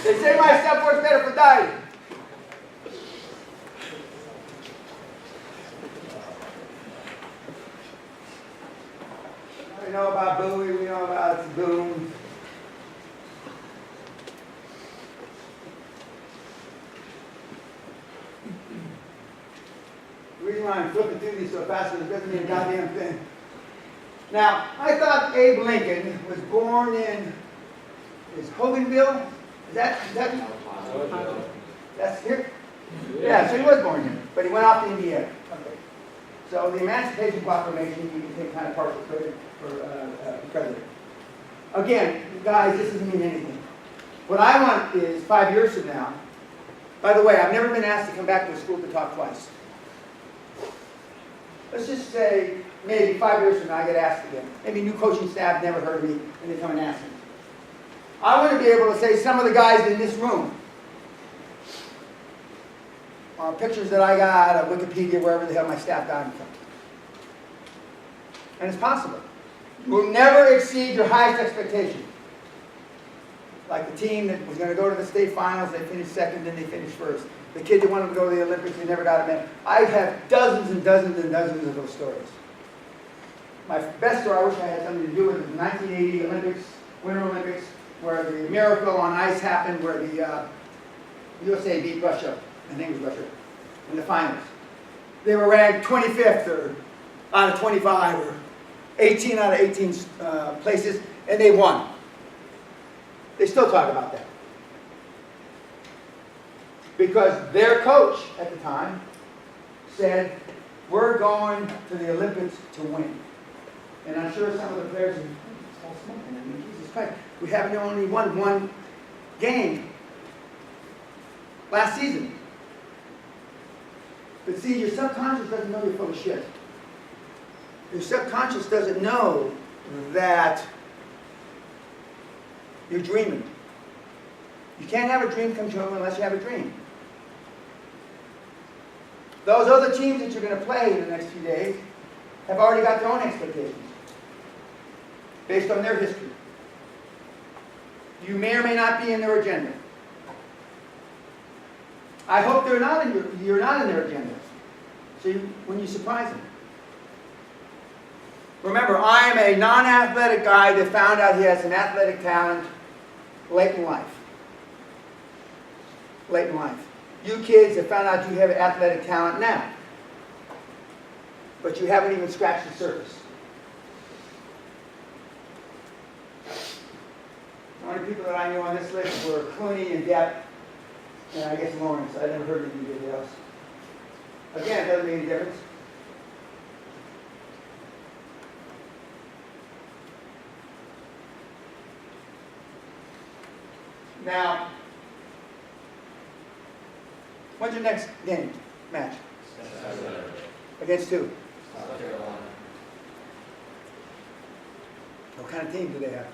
They say my stuff works better for dieting. We know about Bowie, we know about Boom. The reason why I'm flipping through these so fast is it doesn't mean a goddamn thing. Now, I thought Abe Lincoln was born in, is Hoganville? Is that that's here? Yeah, so he was born here, but he went off to Indiana. Okay. So the Emancipation Proclamation, you can take kind of partial credit for president. Again, guys, this doesn't mean anything. What I want is 5 years from now. By the way, I've never been asked to come back to the school to talk twice. Let's just say maybe 5 years from now I get asked again. Maybe new coaching staff never heard of me and they come and ask me. I want to be able to say some of the guys in this room are pictures that I got of Wikipedia, wherever the hell my staff got them from. And it's possible. You will never exceed your highest expectation. Like the team that was going to go to the state finals, they finished second, then they finished first. The kid that wanted to go to the Olympics, they never got him in. I have dozens and dozens and dozens of those stories. My best story, I wish I had something to do with it, the 1980 Olympics, Winter Olympics, where the miracle on ice happened, where the USA beat Russia, I think it was Russia, in the finals. They were ranked 25th or out of 25 or 18 out of 18 places, and they won. They still talk about that. Because their coach at the time said, we're going to the Olympics to win. And I'm sure some of the players are, it's all smoking. I mean, Jesus Christ, we haven't only won one game last season. But see, your subconscious doesn't know you're full of shit. Your subconscious doesn't know that you're dreaming. You can't have a dream come true unless you have a dream. Those other teams that you're going to play in the next few days have already got their own expectations based on their history. You may or may not be in their agenda. I hope you're not in their agenda. So when you surprise them. Remember, I am a non-athletic guy that found out he has some athletic talent late in life. Late in life. You kids have found out you have athletic talent now. But you haven't even scratched the surface. The only people that I knew on this list were Clooney and Depp, and I guess Lawrence. I never heard of anybody else. Again, it doesn't make any difference. Now, when's your next game, match? Against who? What kind of team do they have?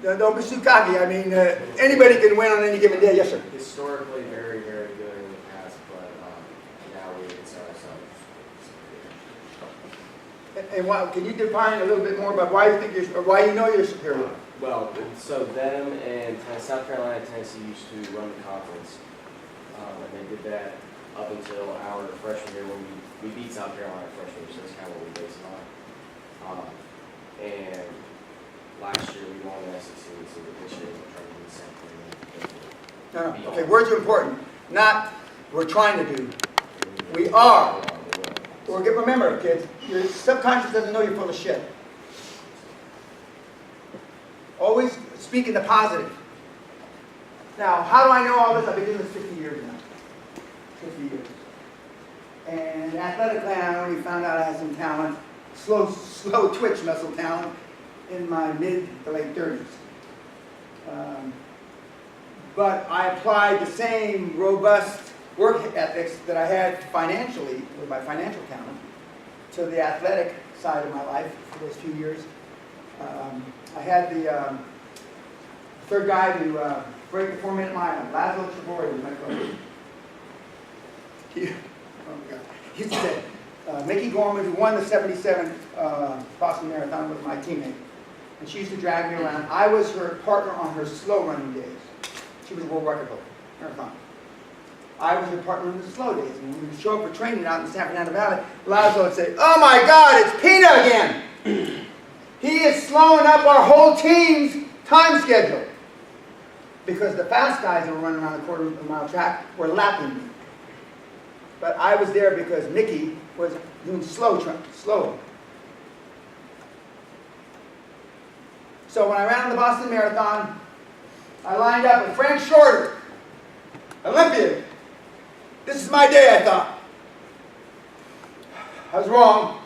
Don't be too cocky. I mean, anybody can win on any given day. Yes, sir. Historically, very, very good in the past, but now we consider ourselves. And why, can you define a little bit more about why you think why you know you're superior? Well, so them and South Carolina and Tennessee used to run the conference. And they did that up until our freshman year when we beat South Carolina freshman year, so that's kind of what we base it on. And last year we won the SEC, so this year we're trying to do the same thing. No, no. Okay, words are important. Not we're trying to do. We are. Remember, kids, your subconscious doesn't know you're full of shit. Always speak in the positive. Now, how do I know all this? I've been doing this 50 years now. 50 years. And athletically, I only found out I had some talent, slow twitch muscle talent, in my mid to late 30s. But I applied the same robust work ethics that I had financially, with my financial talent, to the athletic side of my life for those few years. I had the third guy to break the 4-minute mile, Laszlo Trevori was my coach. Oh my God. He used to say, Mickey Gorman, who won the 77 Boston Marathon, was my teammate. And she used to drag me around. I was her partner on her slow running days. She was a world record holder, marathon. I was her partner in the slow days. And when we would show up for training out in the San Fernando Valley, Laszlo would say, "Oh my God, it's Pena again! He is slowing up our whole team's time schedule." Because the fast guys that were running around the quarter of a mile track were lapping me. But I was there because Mickey was doing slow. So when I ran the Boston Marathon, I lined up with Frank Shorter, Olympian. This is my day, I thought. I was wrong,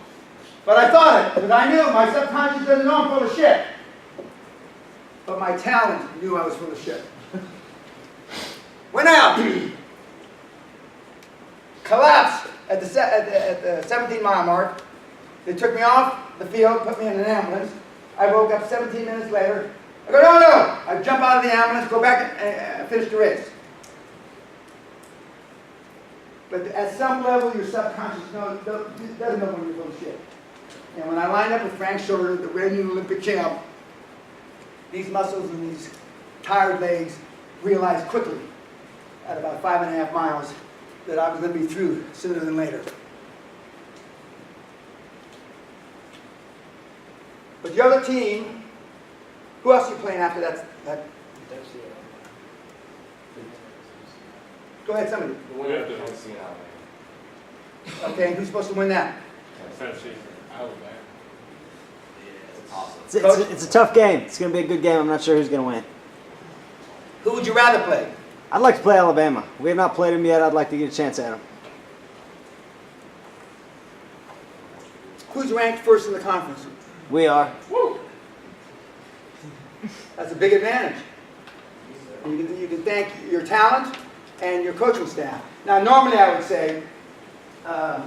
but I thought it, because I knew my subconscious doesn't know I'm full of shit. But my talent knew I was full of shit. Went out, collapsed at the 17-mile mark. They took me off the field, put me in an ambulance. I woke up 17 minutes later. I go, no. I jump out of the ambulance, go back and finish the race. But at some level, your subconscious doesn't know when you're full of shit. And when I lined up with Frank Shorter, the reigning Olympic champ, these muscles and these tired legs realized quickly, at about 5.5 miles, that I was going to be through sooner than later. But the other team, who else are you playing after that? Go ahead, somebody. The winner of Tennessee and Alabama. Okay, and who's supposed to win that? Tennessee, Alabama. It's awesome. It's a tough game. It's going to be a good game. I'm not sure who's going to win. Who would you rather play? I'd like to play Alabama. We have not played them yet. I'd like to get a chance at them. Who's ranked first in the conference? We are. Woo! That's a big advantage. You can thank your talent and your coaching staff. Now, normally I would say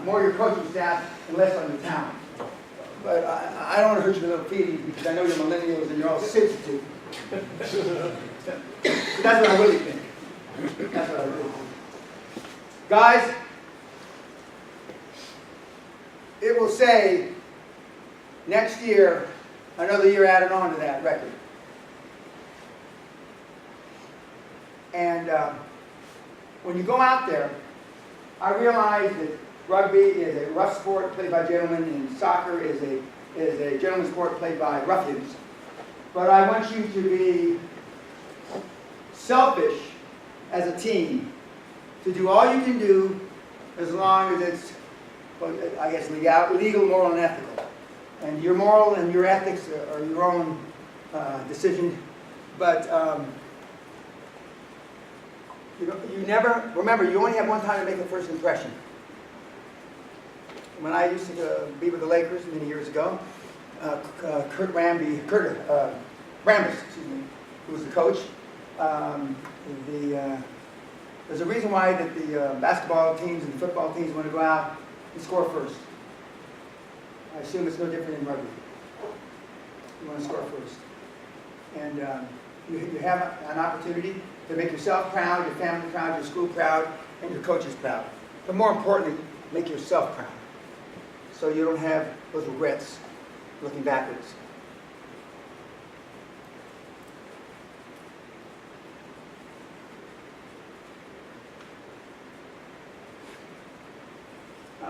more your coaching staff and less on your talent. But I don't want to hurt your little feelings because I know you're millennials and you're all sensitive. That's what I really think. That's what I really think. Guys, it will say next year, another year added on to that record. And when you go out there, I realize that rugby is a rough sport played by gentlemen, and soccer is a gentleman's sport played by ruffians. But I want you to be selfish as a team, to do all you can do as long as it's, well, I guess, legal, moral, and ethical. And your moral and your ethics are your own decision. But you never, remember, you only have one time to make a first impression. When I used to be with the Lakers many years ago, Brambis, who was the coach, there's a reason why that the basketball teams and the football teams want to go out and score first. I assume it's no different in rugby. You want to score first. And you have an opportunity to make yourself proud, your family proud, your school proud, and your coaches proud. But more importantly, make yourself proud, so you don't have those regrets looking backwards.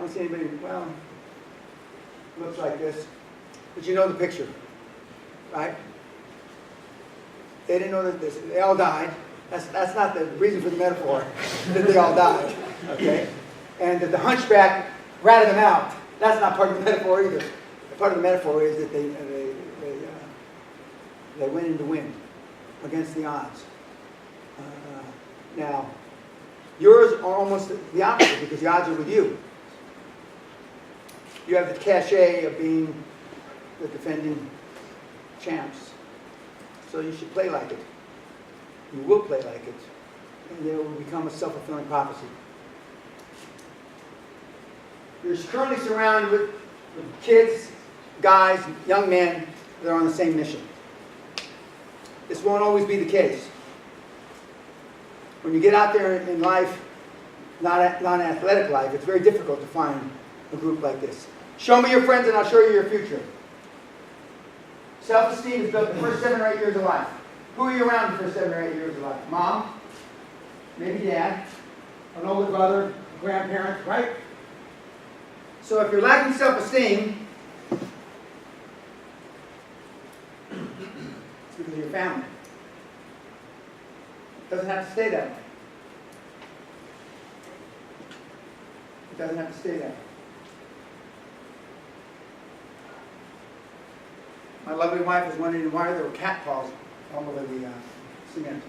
don't see anybody, well, looks like this. But you know the picture, right? They didn't know that they all died. That's not the reason for the metaphor, that they all died, okay? And that the hunchback ratted them out. That's not part of the metaphor either. Part of the metaphor is that they went into win against the odds. Now, yours are almost the opposite because the odds are with you. You have the cachet of being the defending champs. So you should play like it. You will play like it. And it will become a self-fulfilling prophecy. You're currently surrounded with kids, guys, young men that are on the same mission. This won't always be the case. When you get out there in life, non-athletic life, it's very difficult to find a group like this. Show me your friends and I'll show you your future. Self-esteem is built the first 7 or 8 years of life. Who are you around the first 7 or 8 years of life? Mom, maybe dad, an older brother, grandparent, right? So if you're lacking self-esteem, it's because of your family. It doesn't have to stay that way. It doesn't have to stay that way. My lovely wife was wondering why there were cat paws all over the cement.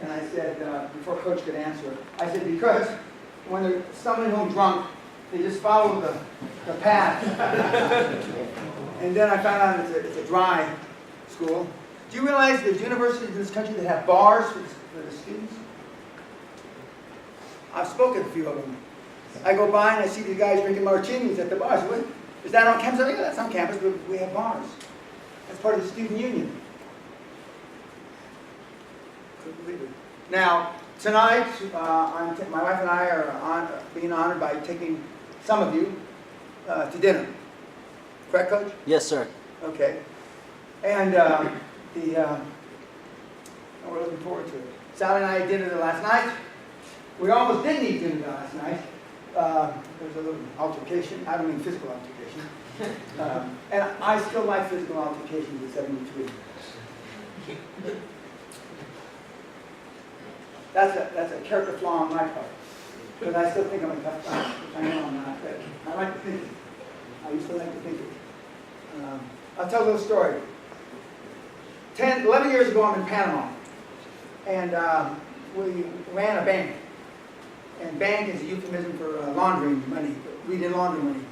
And I said, before Coach could answer, I said, because when they're stumbling home drunk, they just follow the path. And then I found out it's a dry school. Do you realize there's universities in this country that have bars for the students? I've spoken to a few of them. I go by and I see these guys drinking martinis at the bars. What? Is that on campus? Yeah, that's on campus, but we have bars. That's part of the student union. Couldn't believe it. Now, tonight, my wife and I are being honored by taking some of you to dinner. Correct, Coach? Yes, sir. Okay. And we're looking forward to it. Sally and I had dinner there last night. We almost didn't eat dinner there last night. There was a little altercation. I don't mean physical altercation. And I still like physical altercations at 73. That's a character flaw on my part. Because I still think I'm a tough guy, which I know I'm not. But I like to think it. I used to like to think it. I'll tell a little story. 11 years ago, I'm in Panama. And we ran a bank. And bank is a euphemism for laundering money, we did launder money.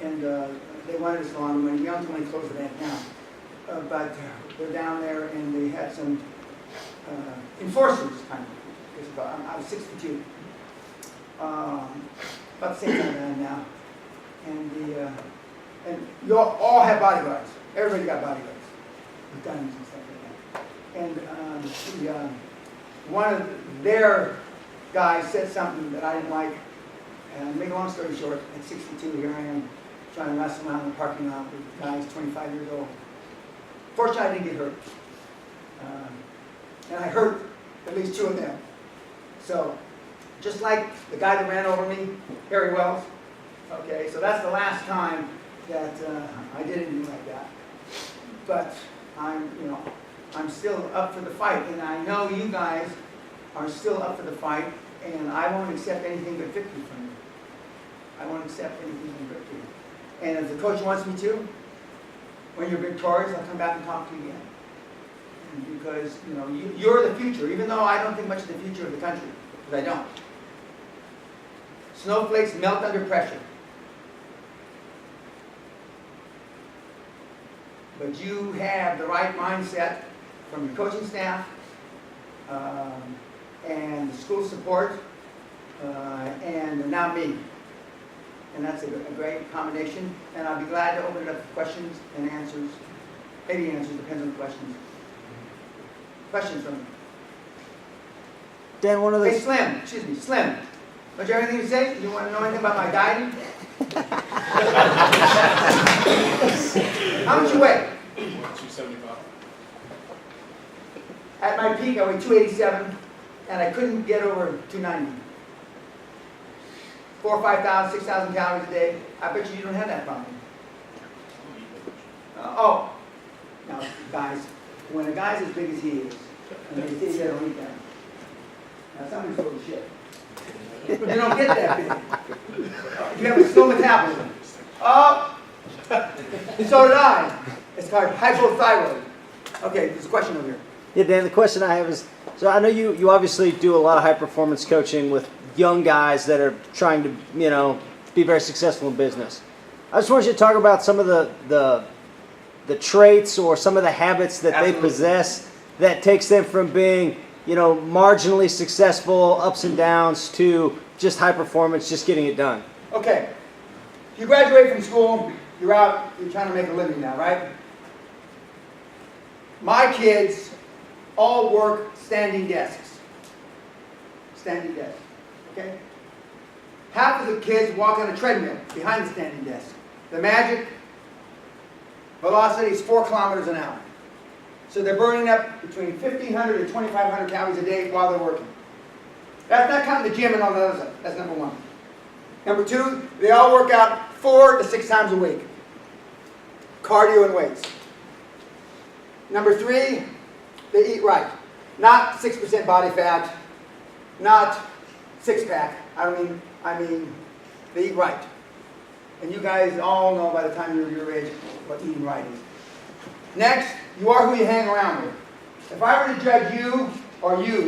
And they wanted us to launder money. We ultimately closed the bank down. But they're down there and they had some enforcers, kind of. I was 62. About the same time I am now. And you all have bodyguards. Everybody got bodyguards. With guns and stuff like that. And one of their guys said something that I didn't like. And to make a long story short, at 62, here I am trying to wrestle around in the parking lot with guys 25 years old. Fortunately, I didn't get hurt. And I hurt at least 2 of them. So, just like the guy that ran over me, Harry Wells. Okay, so that's the last time that I did anything like that. But I'm still up for the fight, and I know you guys are still up for the fight, and I won't accept anything but victory from you. I won't accept anything but victory. And if the coach wants me to, when you're victorious, I'll come back and talk to you again. And because you're the future, even though I don't think much of the future of the country, because I don't. Snowflakes melt under pressure. But you have the right mindset from your coaching staff and the school support and now me. And that's a great combination. And I'll be glad to open it up for questions and answers. Maybe answers, depends on the questions. Questions from you. Dan, one of the... Hey, Slim. Excuse me, Slim. Don't you have anything to say? Do you want to know anything about my dieting? How much you weigh? 275. At my peak, I weighed 287, and I couldn't get over 290. 4,000, 5,000, 6,000 calories a day, I bet you don't have that problem. Oh, now guys, when a guy's as big as he is, and they say they don't eat that, now somebody's full of shit. You don't get that big. You have a slow metabolism. Oh, so did I. It's called hypothyroid. Okay, there's a question over here. Yeah, Dan, the question I have is, so I know you obviously do a lot of high performance coaching with young guys that are trying to, be very successful in business. I just want you to talk about some of the traits or some of the habits that they possess that takes them from being, marginally successful, ups and downs, to just high performance, just getting it done. Okay, you graduate from school, you're out, you're trying to make a living now, right? My kids all work standing desks. Standing desks, okay? Half of the kids walk on a treadmill behind the standing desk. The magic velocity is 4 kilometers an hour. So they're burning up between 1,500 and 2,500 calories a day while they're working. That's not counting the gym and all the other stuff. That's number one. Number two, they all work out 4 to 6 times a week. Cardio and weights. Number three, they eat right. Not 6% body fat, not six-pack. I mean, they eat right. And you guys all know by the time you're your age what eating right is. Next, you are who you hang around with. If I were to judge you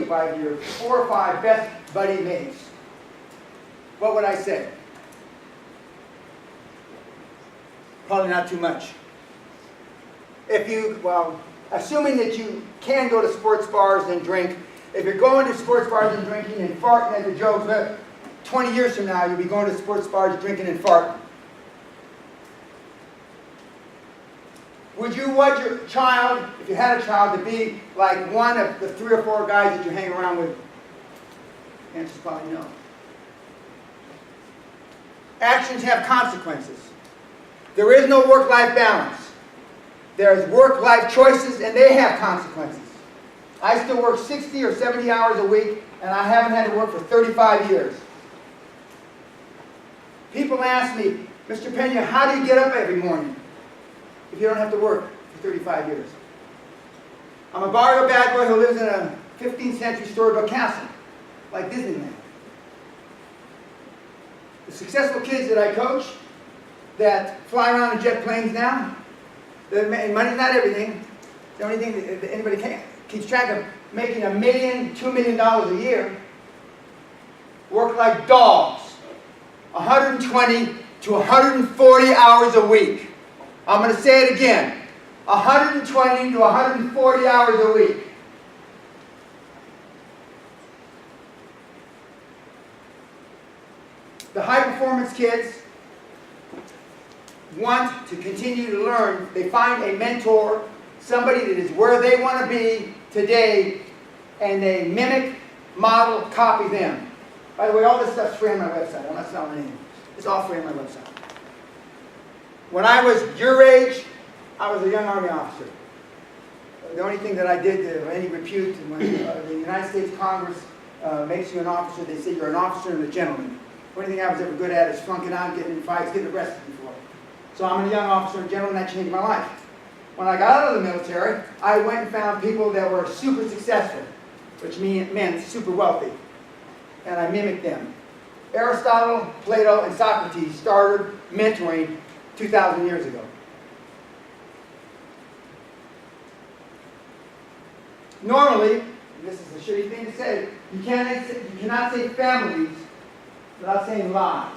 by your 4 or 5 best buddy mates, what would I say? Probably not too much. Assuming that you can go to sports bars and drink, if you're going to sports bars and drinking and farting at the jokes, 20 years from now you'll be going to sports bars drinking and farting. Would you want your child, if you had a child, to be like one of the 3 or 4 guys that you hang around with? The answer's probably no. Actions have consequences. There is no work-life balance. There's work-life choices, and they have consequences. I still work 60 or 70 hours a week, and I haven't had to work for 35 years. People ask me, Mr. Pena, how do you get up every morning if you don't have to work for 35 years? I'm a barrio bad boy who lives in a 15th century storybook castle, like Disneyland. The successful kids that I coach that fly around in jet planes now, and money's not everything. The only thing that anybody keeps track of, making $1 million, $2 million a year, work like dogs, 120 to 140 hours a week. I'm going to say it again, 120 to 140 hours a week. The high performance kids want to continue to learn. They find a mentor, somebody that is where they want to be today, and they mimic, model, copy them. By the way, all this stuff's free on my website. I'm not selling anything. It's all free on my website. When I was your age, I was a young Army officer. The only thing that I did of any repute, when the United States Congress makes you an officer, they say you're an officer and a gentleman. The only thing I was ever good at is flunking out, getting in fights, getting arrested before. So I'm a young officer and gentleman. That changed my life. When I got out of the military, I went and found people that were super successful, which meant super wealthy. And I mimicked them. Aristotle, Plato, and Socrates started mentoring 2,000 years ago. Normally, and this is a shitty thing to say, you cannot say families without saying lives.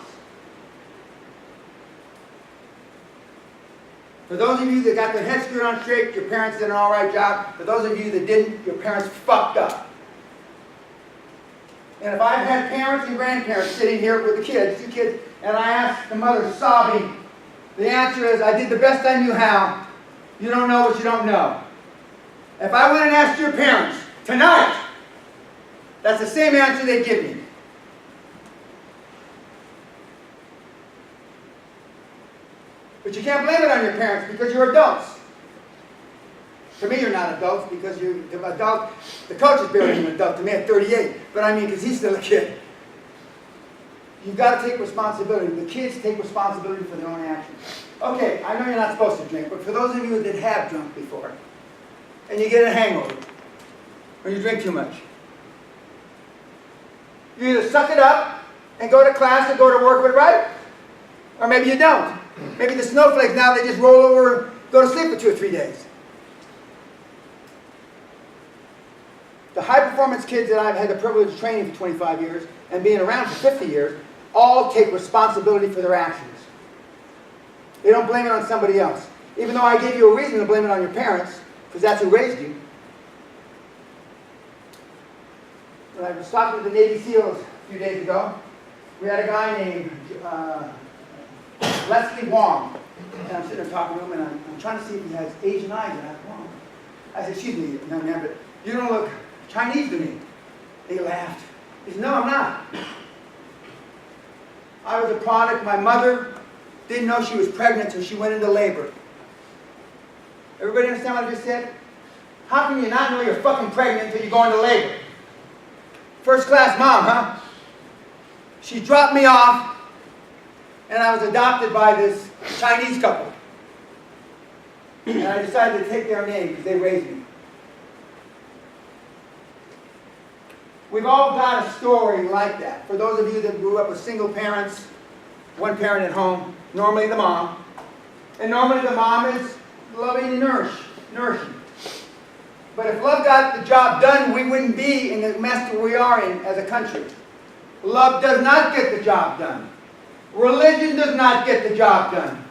For those of you that got their heads screwed on straight, your parents did an all right job. For those of you that didn't, your parents fucked up. And if I've had parents and grandparents sitting here with the kids, 2 kids, and I ask the mother sobbing, the answer is, I did the best I knew how. You don't know what you don't know. If I went and asked your parents tonight, that's the same answer they'd give me. But you can't blame it on your parents because you're adults. To me, you're not adults because you're the adult. The coach is barely an adult to me at 38, but I mean because he's still a kid. You've got to take responsibility. The kids take responsibility for their own actions. Okay, I know you're not supposed to drink, but for those of you that have drunk before, and you get a hangover, or you drink too much, you either suck it up and go to class and go to work with it, right? Or maybe you don't. Maybe the snowflakes now, they just roll over and go to sleep for 2 or 3 days. The high-performance kids that I've had the privilege of training for 25 years and being around for 50 years all take responsibility for their actions. They don't blame it on somebody else. Even though I gave you a reason to blame it on your parents, because that's who raised you. When I was talking to the Navy SEALs a few days ago, we had a guy named Leslie Wong. And I'm sitting there talking to him, and I'm trying to see if he has Asian eyes. And I Wong. I said, excuse me, young man, but you don't look Chinese to me. He laughed. He said, no, I'm not. I was a product. My mother didn't know she was pregnant until she went into labor. Everybody understand what I just said? How can you not know you're fucking pregnant until you go into labor? First class mom, huh? She dropped me off, and I was adopted by this Chinese couple. And I decided to take their name because they raised me. We've all got a story like that. For those of you that grew up with single parents, one parent at home, normally the mom. And normally the mom is loving and nourishing. But if love got the job done, we wouldn't be in the mess that we are in as a country. Love does not get the job done. Religion does not get the job done.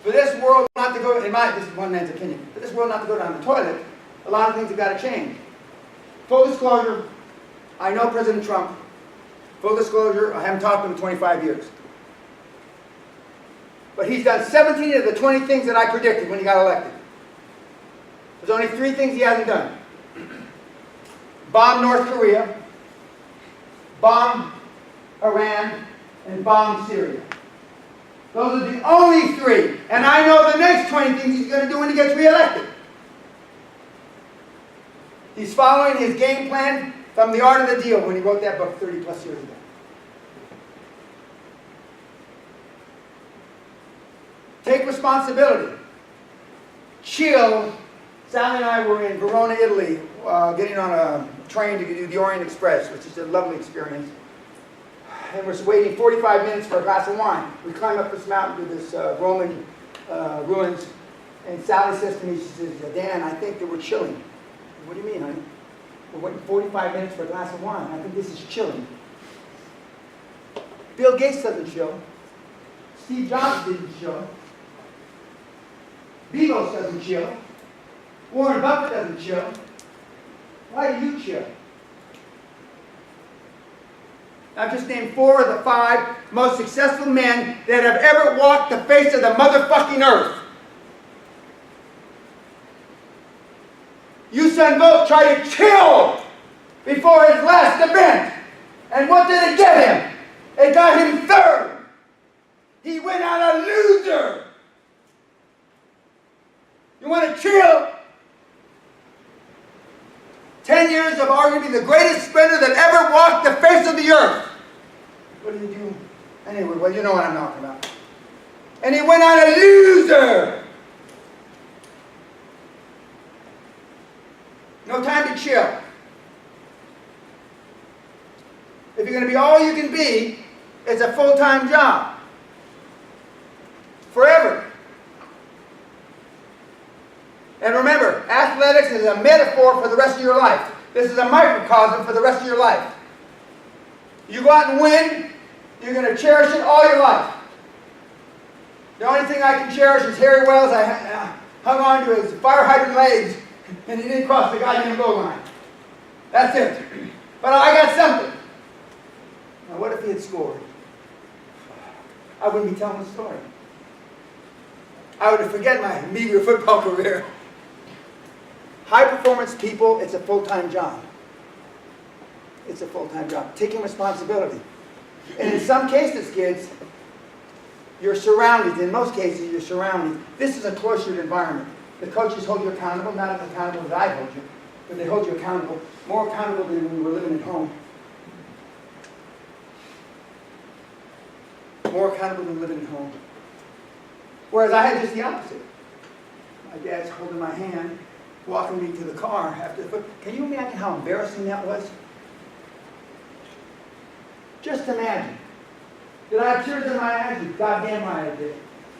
For this world not to go, this is one man's opinion, for this world not to go down the toilet, a lot of things have got to change. Full disclosure, I know President Trump. Full disclosure, I haven't talked to him in 25 years. But he's done 17 of the 20 things that I predicted when he got elected. There's only 3 things he hasn't done. Bomb North Korea, bomb Iran, and bomb Syria. Those are the only 3. And I know the next 20 things he's going to do when he gets reelected. He's following his game plan from The Art of the Deal when he wrote that book 30 plus years ago. Take responsibility. Chill. Sally and I were in Verona, Italy, getting on a train to do the Orient Express, which is a lovely experience. And we're waiting 45 minutes for a glass of wine. We climb up this mountain to this Roman ruins, and Sally says to me, she says, Dan, I think that we're chilling. What do you mean, honey? We're waiting 45 minutes for a glass of wine. I think this is chilling. Bill Gates doesn't chill. Steve Jobs didn't chill. Bezos doesn't chill. Warren Buffett doesn't chill. Why do you chill? I've just named 4 of the 5 most successful men that have ever walked the face of the motherfucking earth. Usain Bolt tried to chill before his last event. And what did it get him? It got him 3rd. He went out a loser. You want to chill? 10 years of arguably the greatest sprinter that ever walked the face of the earth. What did he do? Anyway, well, you know what I'm talking about. And he went out a loser. No time to chill. If you're going to be all you can be, it's a full-time job. Forever. And remember, athletics is a metaphor for the rest of your life. This is a microcosm for the rest of your life. You go out and win, you're going to cherish it all your life. The only thing I can cherish is Harry Wells. I hung on to his fire hydrant legs, and he didn't cross the goddamn goal line. That's it. But I got something. Now, what if he had scored? I wouldn't be telling the story. I would have forgotten my meager football career. High-performance people, it's a full-time job. It's a full-time job. Taking responsibility. And in some cases, kids, you're surrounded. In most cases, you're surrounded. This is a cloistered environment. The coaches hold you accountable, not as accountable as I hold you. but they hold you accountable, more accountable than when you were living at home. More accountable than living at home. Whereas I had just the opposite. My dad's holding my hand, walking me to the car after the foot. Can you imagine how embarrassing that was? Just imagine. Did I have tears in my eyes? You goddamn right I did.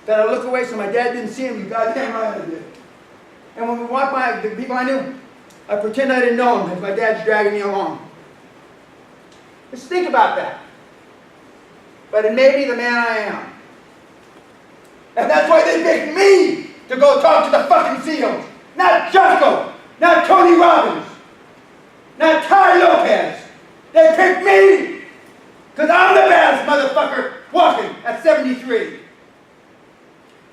Did I look away so my dad didn't see him? You goddamn right I did. And when we walked by the people I knew, I pretend I didn't know him as my dad's dragging me along. Just think about that. But it made me the man I am. And that's why they picked me to go talk to the fucking SEALs. Not Jocko, not Tony Robbins, not Ty Lopez. They picked me because I'm the baddest motherfucker walking at 73.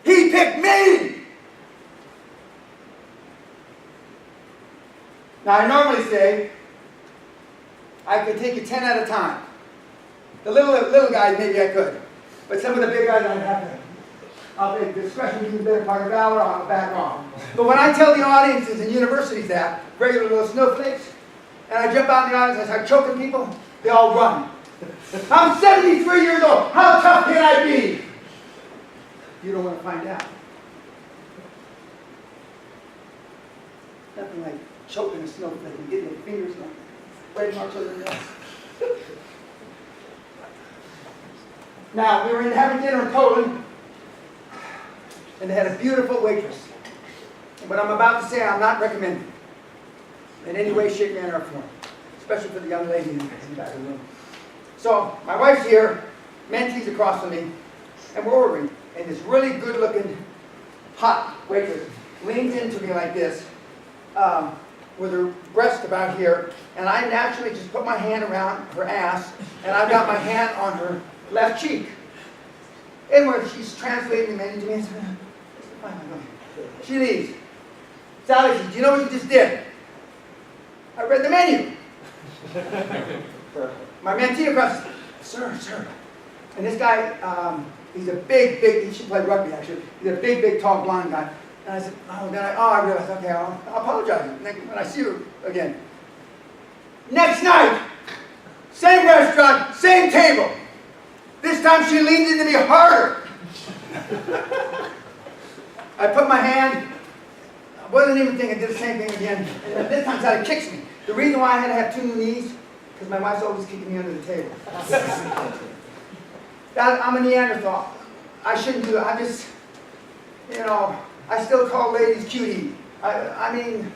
He picked me. Now I normally say I could take you 10 at a time. The little guys maybe I could, but some of the big guys I'd have to. I'll say discretion is the better part of valor. I'll back off. But when I tell the audiences in universities that regular little snowflakes, and I jump out in the audience and I start choking people, they all run. I'm 73 years old. How tough can I be? You don't want to find out. Nothing like choking a snowflake and getting your fingers red marks on your nose. Now, we were having dinner in Poland, and they had a beautiful waitress. And what I'm about to say, I'm not recommending in any way, shape, manner, or form, especially for the young lady in the back of the room. So, my wife's here, Mentee's across from me, and we're ordering. And this really good-looking, hot waitress leans into me like this, with her breast about here, and I naturally just put my hand around her ass, and I've got my hand on her left cheek. And where she's translating the menu to me, and says, she leaves. Sally says, do you know what you just did? I read the menu. My mentee across, sir. And this guy, he's a big, he should play rugby actually. He's a big, tall, blonde guy. And I said, I realized, okay, I'll apologize when I see her again. Next night, same restaurant, same table. This time she leaned into me harder. I put my hand, I wasn't even thinking, I did the same thing again. And this time Sally kicks me. The reason why I had to have 2 new knees, because my wife's always kicking me under the table. I'm a Neanderthal. I shouldn't do that. I just, I still call ladies cutie. I mean,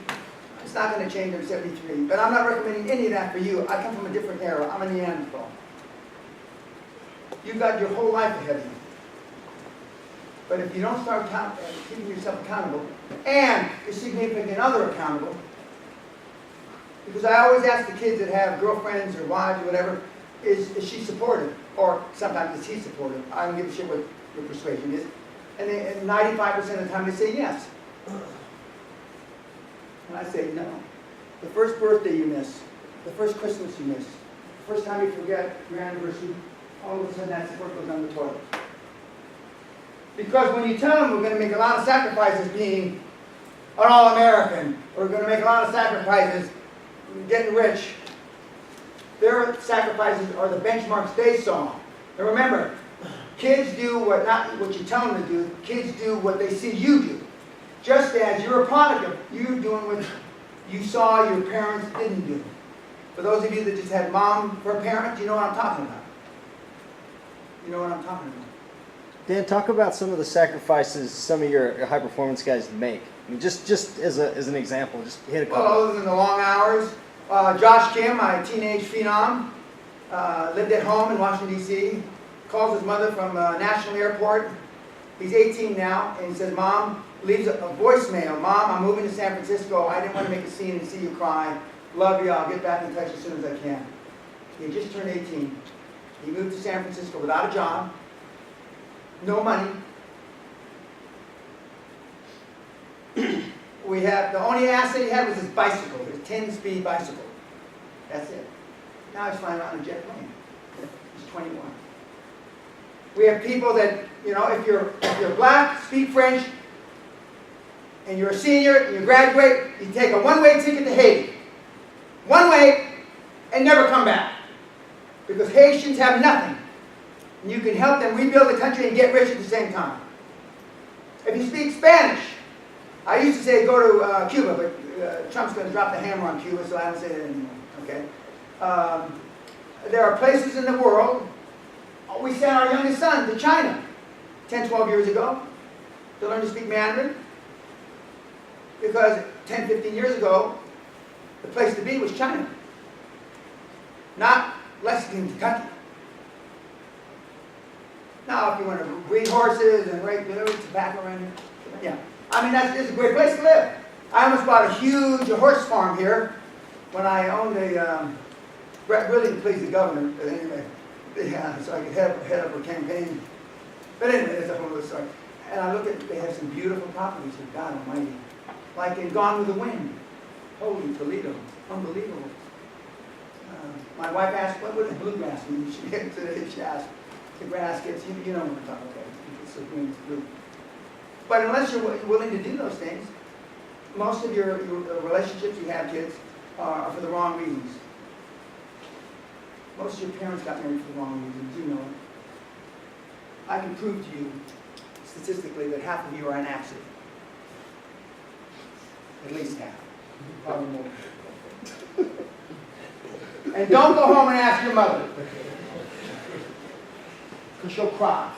it's not going to change. I'm 73. But I'm not recommending any of that for you. I come from a different era. I'm a Neanderthal. You've got your whole life ahead of you. But if you don't start keeping yourself accountable, and your significant other accountable, because I always ask the kids that have girlfriends or wives or whatever, is she supportive? Or sometimes is he supportive? I don't give a shit what your persuasion is. And 95% of the time they say yes. And I say no. The first birthday you miss, the first Christmas you miss, the first time you forget your anniversary, all of a sudden that support goes down the toilet. Because when you tell them we're going to make a lot of sacrifices being an All-American, or we're going to make a lot of sacrifices getting rich, their sacrifices are the benchmarks they saw. And remember, kids do not what you tell them to do, kids do what they see you do. Just as you're a product of you doing what you saw your parents didn't do. For those of you that just had mom for a parent, you know what I'm talking about. You know what I'm talking about. Dan, talk about some of the sacrifices some of your high-performance guys make. I mean, just as an example, just hit a couple. Well, other than the long hours, Josh Kim, my teenage phenom, lived at home in Washington, D.C., calls his mother from National Airport. He's 18 now, and he says, Mom, leaves a voicemail. Mom, I'm moving to San Francisco. I didn't want to make a scene and see you cry. Love you. I'll get back in touch as soon as I can. He had just turned 18. He moved to San Francisco without a job, no money. The only asset he had was his bicycle, his 10-speed bicycle. That's it. Now he's flying around a jet plane. He's 21. We have people that, if you're black, speak French, and you're a senior, and you graduate, you take a one-way ticket to Haiti. one way, and never come back. Because Haitians have nothing. And you can help them rebuild the country and get rich at the same time. If you speak Spanish, I used to say go to Cuba, but Trump's going to drop the hammer on Cuba, so I don't say that anymore. Okay? There are places in the world. We sent our youngest son to China 10, 12 years ago to learn to speak Mandarin. Because 10, 15 years ago, the place to be was China. Not Lexington, Kentucky. Now, if you want to breed horses and raise tobacco around here, yeah. I mean, it's a great place to live. I almost bought a huge horse farm here when I owned a, really to please the governor, but anyway, yeah, so I could head up a campaign. But anyway, that's a whole other story. And I look at, they have some beautiful properties here, God Almighty. Like in Gone with the Wind. Holy Toledo, unbelievable. My wife asked, what does bluegrass mean? She asked, the grass gets, you know what I'm talking about. It's so green, it's blue. But unless you're willing to do those things, most of your relationships you have, kids, are for the wrong reasons. Most of your parents got married for the wrong reasons, you know it. I can prove to you, statistically, that half of you are an accident. At least half. Probably more. And don't go home and ask your mother. Because she'll cry.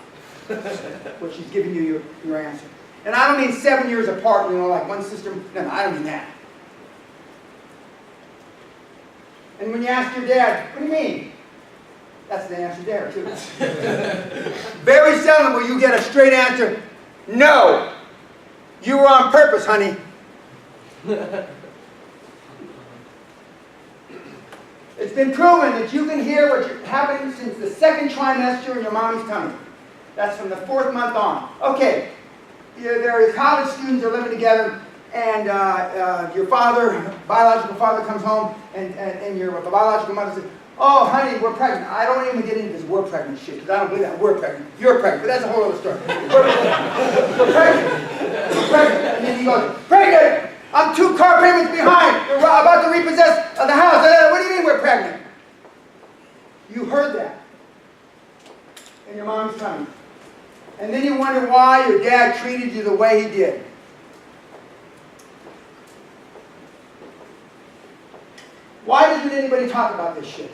When she's giving you your answer. And I don't mean 7 years apart, you know, like one sister. No, I don't mean that. And when you ask your dad, what do you mean? That's the answer there, too. Very seldom will you get a straight answer. No. You were on purpose, honey. It's been proven that you can hear what's happening since the second trimester in your mommy's tummy. That's from the 4th month on. Okay, there are college students are living together, and your father, biological father, comes home, and your biological mother says, "Oh, honey, we're pregnant." I don't even get into this "we're pregnant" shit, because I don't believe that. We're pregnant. You're pregnant. But that's a whole other story. We're pregnant. We're pregnant. And then he goes, "Pregnant! I'm 2 car payments behind. We're about to repossess the house." What do you mean we're pregnant? You heard that in your mom's tummy. And then you wonder why your dad treated you the way he did. Why doesn't anybody talk about this shit?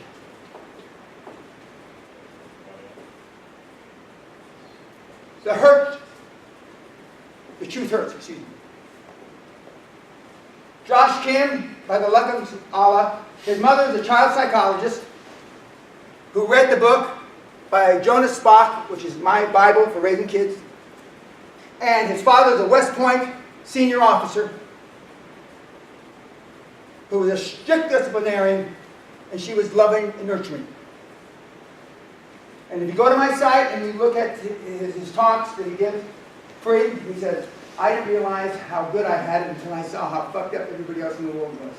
The truth hurts, excuse me. Josh Kim, by the luck of Allah, his mother is a child psychologist who read the book by Jonas Spock, which is my Bible for raising kids. And his father is a West Point senior officer who was a strict disciplinarian, and she was loving and nurturing. And if you go to my site and you look at his talks that he gives free, he says, "I didn't realize how good I had it until I saw how fucked up everybody else in the world was."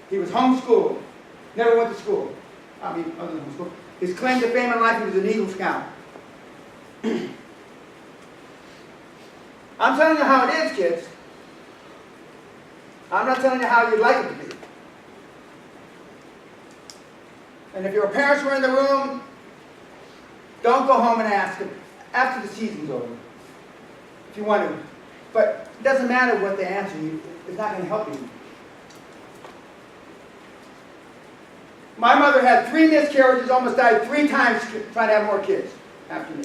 He was homeschooled, never went to school. I mean, other than homeschool. His claim to fame in life, he was an Eagle Scout. I'm telling you how it is, kids. I'm not telling you how you'd like it to be. And if your parents were in the room, don't go home and ask them after the season's over. If you want to. But it doesn't matter what they answer you. It's not going to help you. My mother had 3 miscarriages, almost died 3 times trying to have more kids after me.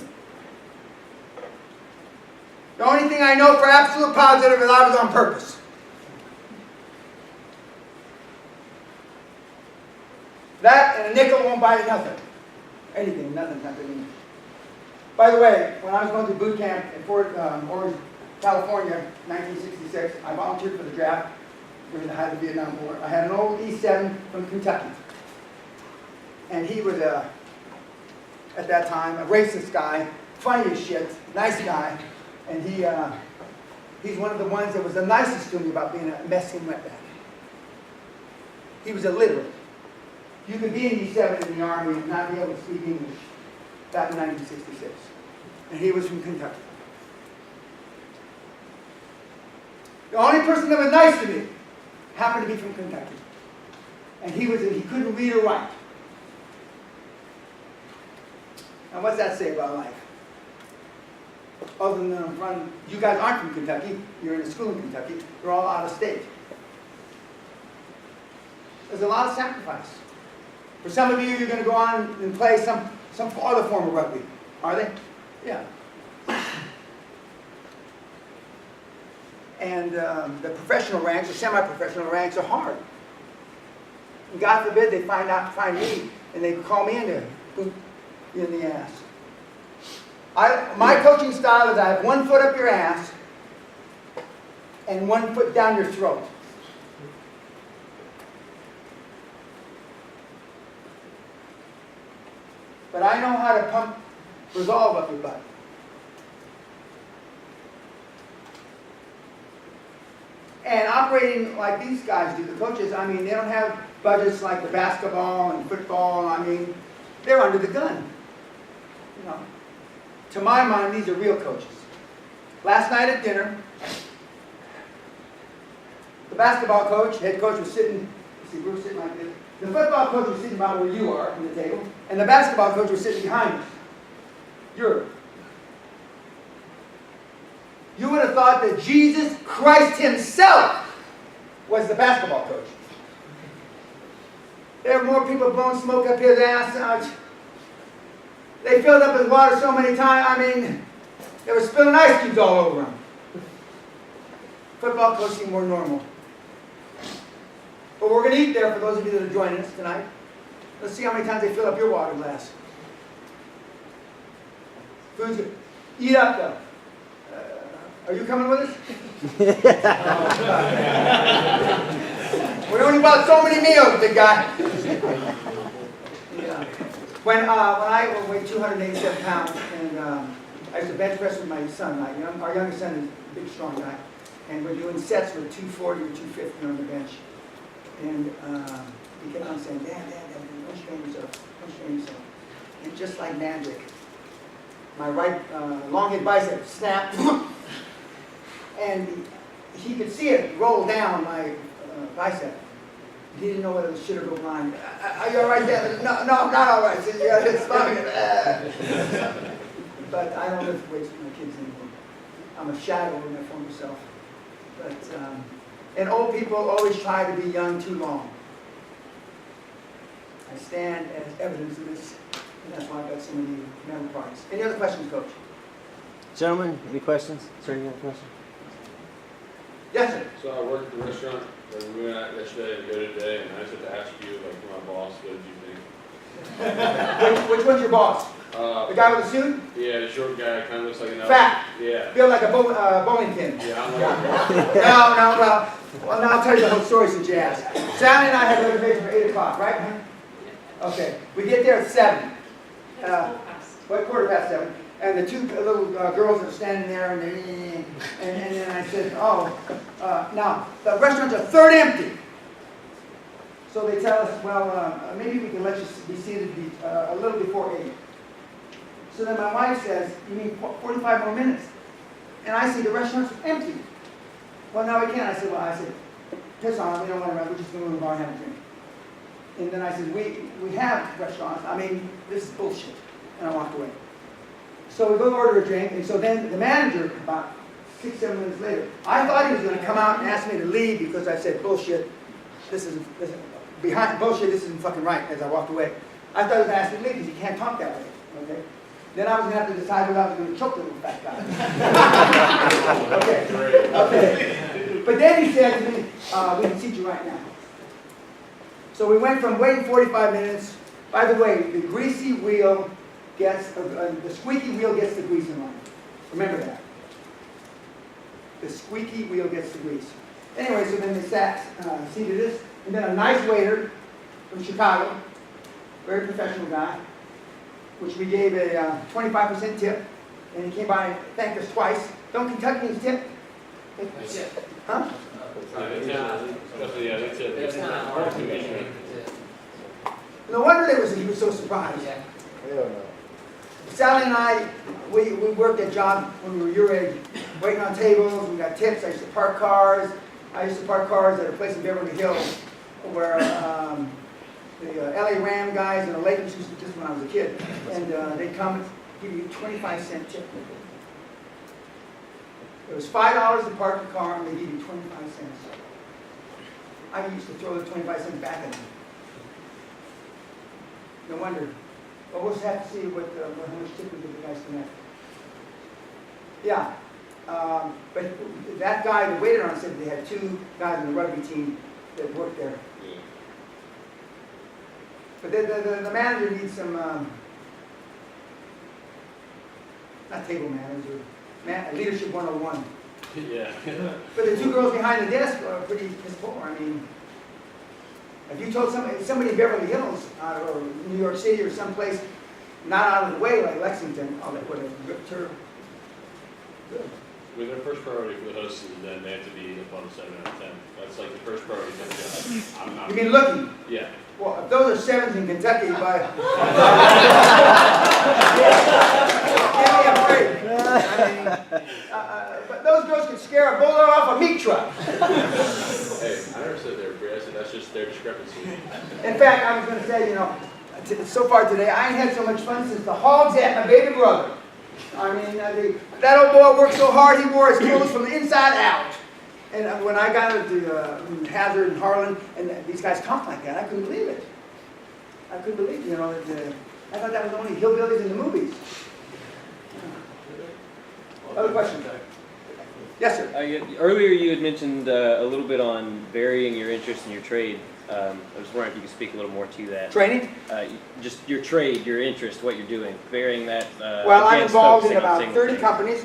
The only thing I know for absolute positive is I was on purpose. That and a nickel won't buy you nothing. Anything, nothing, nothing. By the way, when I was going to boot camp in Fort Orange, California, 1966, I volunteered for the draft during the height of the Vietnam War. I had an old E7 from Kentucky. And he was, at that time, a racist guy, funny as shit, nice guy. And he's one of the ones that was the nicest to me about being a Mexican wetback. He was illiterate. You could be in E7 in the Army and not be able to speak English back in 1966. And he was from Kentucky. The only person that was nice to me happened to be from Kentucky. and he couldn't read or write. Now what's that say about life? Other than you guys aren't from Kentucky, you're in a school in Kentucky, you're all out of state. There's a lot of sacrifice. For some of you, you're going to go on and play some other form of rugby. Are they? Yeah. And the professional ranks, the semi-professional ranks are hard. And God forbid they find me, and they call me in to boot you in the ass. My coaching style is I have 1 foot up your ass and 1 foot down your throat. But I know how to pump resolve up your butt. And operating like these guys do, the coaches, I mean, they don't have budgets like the basketball and football. I mean, they're under the gun. You know, to my mind, these are real coaches. Last night at dinner, the basketball coach, head coach, was sitting. See, we're sitting like this. The football coach was sitting about where you are on the table, and the basketball coach was sitting behind us. You would have thought that Jesus Christ himself was the basketball coach. There were more people blowing smoke up his ass. They filled up his water so many times, I mean, they were spilling ice cubes all over him. Football coach seemed more normal. But we're going to eat there for those of you that are joining us tonight. Let's see how many times they fill up your water glass. Food's good. Eat up, though. Are you coming with us? We only bought so many meals, big guy. Yeah. When I weighed 287 pounds, and I used to bench press with my son. Our youngest son is a big, strong guy. And we're doing sets with 240 or 250 on the bench. And he kept on saying, Dad, don't strain yourself. Don't strain yourself. And just like magic, my right long head bicep snapped. And he could see it roll down my bicep. He didn't know whether it was shit or go blind. Are you all right, Dad? No, I'm not all right. Said, yeah, it's fine. But I don't lift weights with my kids anymore. I'm a shadow of my former self. But and old people always try to be young too long. I stand as evidence of this, and that's why I've got so many metal parts. Any other questions, Coach? Gentlemen, any questions? Sir, you have a question? Yes, sir. So I worked at the restaurant, and we went out yesterday and go today, and I just had to ask you, like, my boss, what did you think? Which one's your boss? The guy with the suit? Yeah, the short guy, kind of looks like an Fat. Yeah. Built like a bowling pin. Yeah, I'm No, like, well, now I'll tell you the whole story since you asked. Sally and I had a reservation for 8 o'clock, right? Okay. We get there at 7. Quarter past 7. And the two little girls are standing there, and then I said, now, the restaurants are third empty. So they tell us, well, maybe we can let you be seated a little before 8. So then my wife says, you mean 45 more minutes? And I say, the restaurant's empty. Well, no, we can't. I said, piss on it. We don't want to run. We're just going to go to the bar and have a drink. And then I said, we have restaurants. I mean, this is bullshit. And I walked away. So we go order a drink. And so then the manager, about 6-7 minutes later, I thought he was going to come out and ask me to leave because I said, bullshit. This isn't fucking right, as I walked away. I thought he was going to ask me to leave because he can't talk that way. Okay? Then I was going to have to decide whether I was going to choke the little fat guy. Okay. But then he said to me, we can seat you right now. So we went from waiting 45 minutes. By the way, the greasy wheel gets, the squeaky wheel gets the grease in line. Remember that. The squeaky wheel gets the grease. Anyway, so then they seated us. And then a nice waiter from Chicago, very professional guy, which we gave a 25% tip. And he came by and thanked us twice. Don't Kentuckians tip? Huh? No wonder he was so surprised. Sally and I, we worked at jobs when we were your age, waiting on tables. We got tips. I used to park cars. I used to park cars at a place in Beverly Hills. where the LA Ram guys and the Lakers used to, just when I was a kid, and they'd come and give you 25-cent tip. It was $5 to park the car, and they give you 25 cents. I used to throw the 25 cents back at them. No wonder. But we'll just have to see how much tip we give the guys tonight. Yeah. But that guy that waited on said they had 2 guys on the rugby team that worked there. Yeah. But the manager needs some, not table manners, or leadership 101. Yeah. But the 2 girls behind the desk are pretty piss poor. I mean, if you told somebody in Beverly Hills or New York City or someplace not out of the way like Lexington, oh, they would have ripped her. Good. I mean, their first priority for the hosts is then they have to be above 7 out of 10. That's like the first priority for the job. I'm not. You mean looking? Yeah. Well, if those are 7s in Kentucky, by give me a break. I mean, but those girls could scare a bullet off a meat truck. Hey, I never said they were great. I said that's just their discrepancy. In fact, I was going to say, you know, so far today, I ain't had so much fun since the hogs at my baby brother. I mean, that old boy worked so hard, he wore his clothes from the inside out. And when I got into Hazard and Harlan, and these guys talked like that, I couldn't believe it. I couldn't believe, you know, that, I thought that was only hillbillies in the movies. Other questions? Yes, sir. Earlier you had mentioned a little bit on varying your interest in your trade. I was wondering if you could speak a little more to that. Training? Just your trade, your interest, what you're doing, varying that. Well, I'm against involved in focusing on about single 30 things. companies.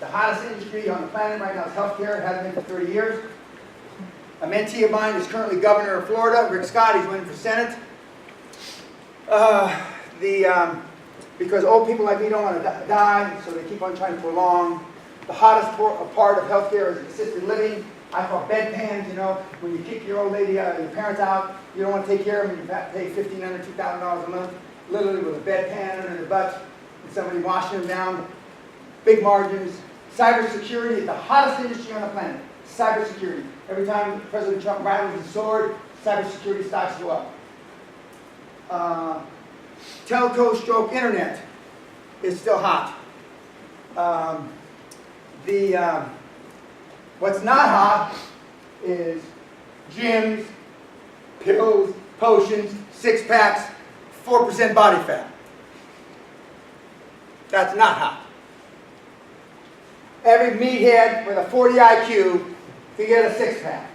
The hottest industry on the planet right now is healthcare. It has been for 30 years. A mentee of mine is currently governor of Florida, Rick Scott. He's running for Senate. Because old people like me don't want to die, so they keep on trying to prolong. The hottest part of healthcare is assisted living. I call bedpans, you know, when you kick your old lady out, your parents out, you don't want to take care of them, you have to pay $1,500, $2,000 a month, literally with a bedpan under their butts, and somebody washing them down. Big margins. Cybersecurity is the hottest industry on the planet. Cybersecurity. Every time President Trump rattles his sword, cybersecurity stocks go up. Telco stroke internet is still hot. What's not hot is gyms, pills, potions, 6-packs, 4% body fat. That's not hot. Every meathead with a 40 IQ can get a 6-pack.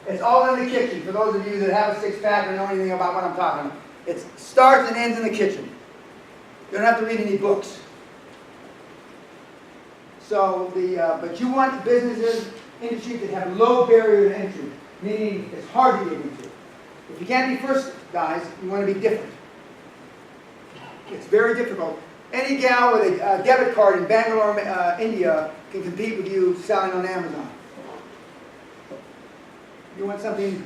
It's all in the kitchen. For those of you that have a 6-pack or know anything about what I'm talking about, it starts and ends in the kitchen. You don't have to read any books. So but you want businesses, industries that have low barrier to entry, meaning it's hard to get into. If you can't be first, guys, you want to be different. It's very difficult. Any gal with a debit card in Bangalore, India, can compete with you selling on Amazon. You want something,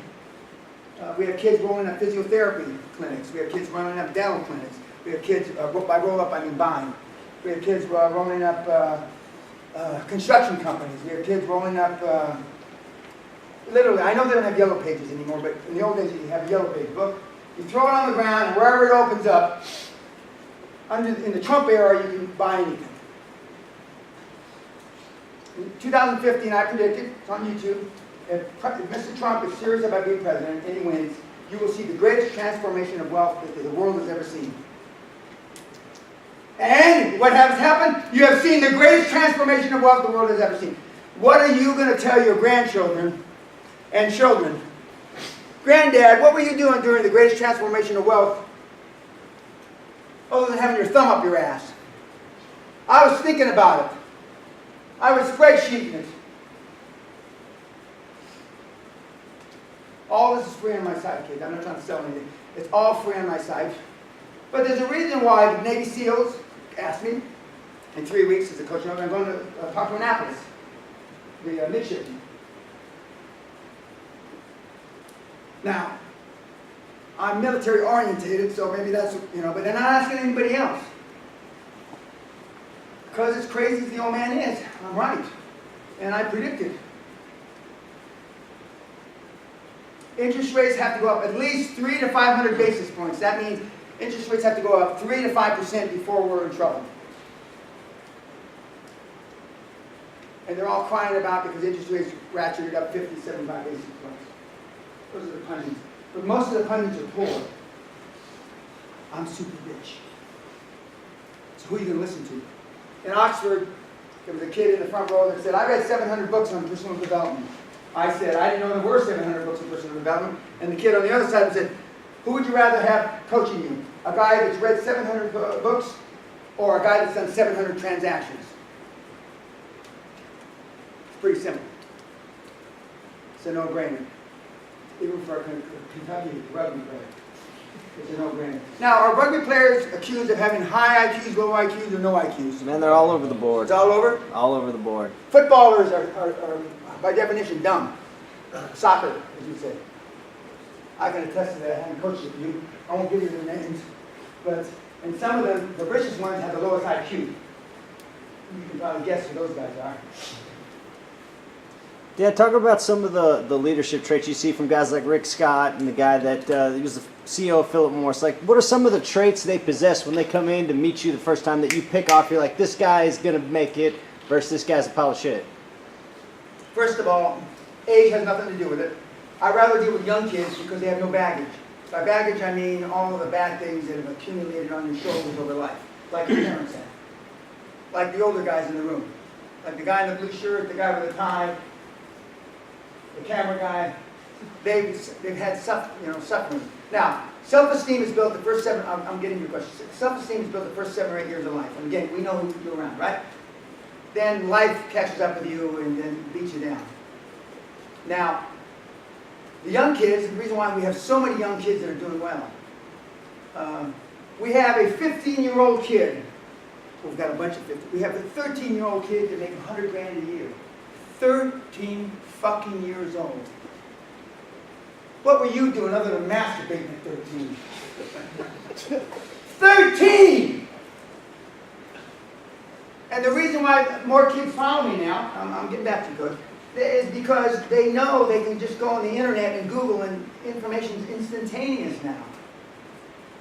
we have kids rolling up physiotherapy clinics. We have kids rolling up dental clinics. We have kids, by roll up I mean buying. We have kids rolling up construction companies. We have kids rolling up, literally, I know they don't have yellow pages anymore, but in the old days you have a yellow page book. You throw it on the ground, and wherever it opens up, in the Trump era, you can buy anything. In 2015, I predicted, it's on YouTube, if Mr. Trump is serious about being president and he wins, you will see the greatest transformation of wealth that the world has ever seen. And what has happened? You have seen the greatest transformation of wealth the world has ever seen. What are you going to tell your grandchildren and children? Granddad, what were you doing during the greatest transformation of wealth? Other than having your thumb up your ass. I was thinking about it. I was spreadsheeting it. All this is free on my site, kids. I'm not trying to sell anything. It's all free on my site. But there's a reason why the Navy SEALs asked me in 3 weeks as a coach. I'm going to talk to Annapolis, the midshipmen. Now, I'm military orientated, so maybe that's, but they're not asking anybody else. Because as crazy as the old man is, I'm right. And I predicted. interest rates have to go up at least 300 to 500 basis points. That means interest rates have to go up 3 to 5% before we're in trouble. And they're all crying about because interest rates ratcheted up 50 to 75 basis points. Those are the pundits. But most of the pundits are poor. I'm super rich. So who are you going to listen to? In Oxford, there was a kid in the front row that said, I read 700 books on personal development. I said, I didn't know there were 700 books on personal development. And the kid on the other side said, who would you rather have coaching you? A guy that's read 700 books or a guy that's done 700 transactions? It's pretty simple. It's a no-brainer. Even for a Kentucky rugby player. It's a no-brainer. Now, are rugby players accused of having high IQs, low IQs, or no IQs? Man, they're all over the board. It's all over? All over the board. Footballers are by definition, dumb. Soccer, as you say. I can attest to that. I haven't coached with you. I won't give you their names. But, and some of them, the richest ones, have the lowest IQ. You can probably guess who those guys are. Yeah, talk about some of the leadership traits you see from guys like Rick Scott and the guy that he was the CEO of Philip Morris. Like, what are some of the traits they possess when they come in to meet you the first time that you pick off? You're like, this guy is going to make it versus this guy's a pile of shit. First of all, age has nothing to do with it. I'd rather deal with young kids because they have no baggage. By baggage, I mean all of the bad things that have accumulated on your shoulders over life, like your parents have, like the older guys in the room, like the guy in the blue shirt, the guy with the tie, the camera guy. They've had suffering. Now, self-esteem is built the first seven. I'm getting your question. Self-esteem is built the first 7 or 8 years of life. And again, we know who you're around, right? Then life catches up with you and then beats you down. Now, the young kids, the reason why we have so many young kids that are doing well, we have a 15-year-old kid. We've got a bunch of 50. We have a 13-year-old kid that makes $100 grand a year. 13 fucking years old. What were you doing other than masturbating at 13? 13! And the reason why more kids follow me now, I'm getting back to you, Coach, is because they know they can just go on the internet and Google and information is instantaneous now.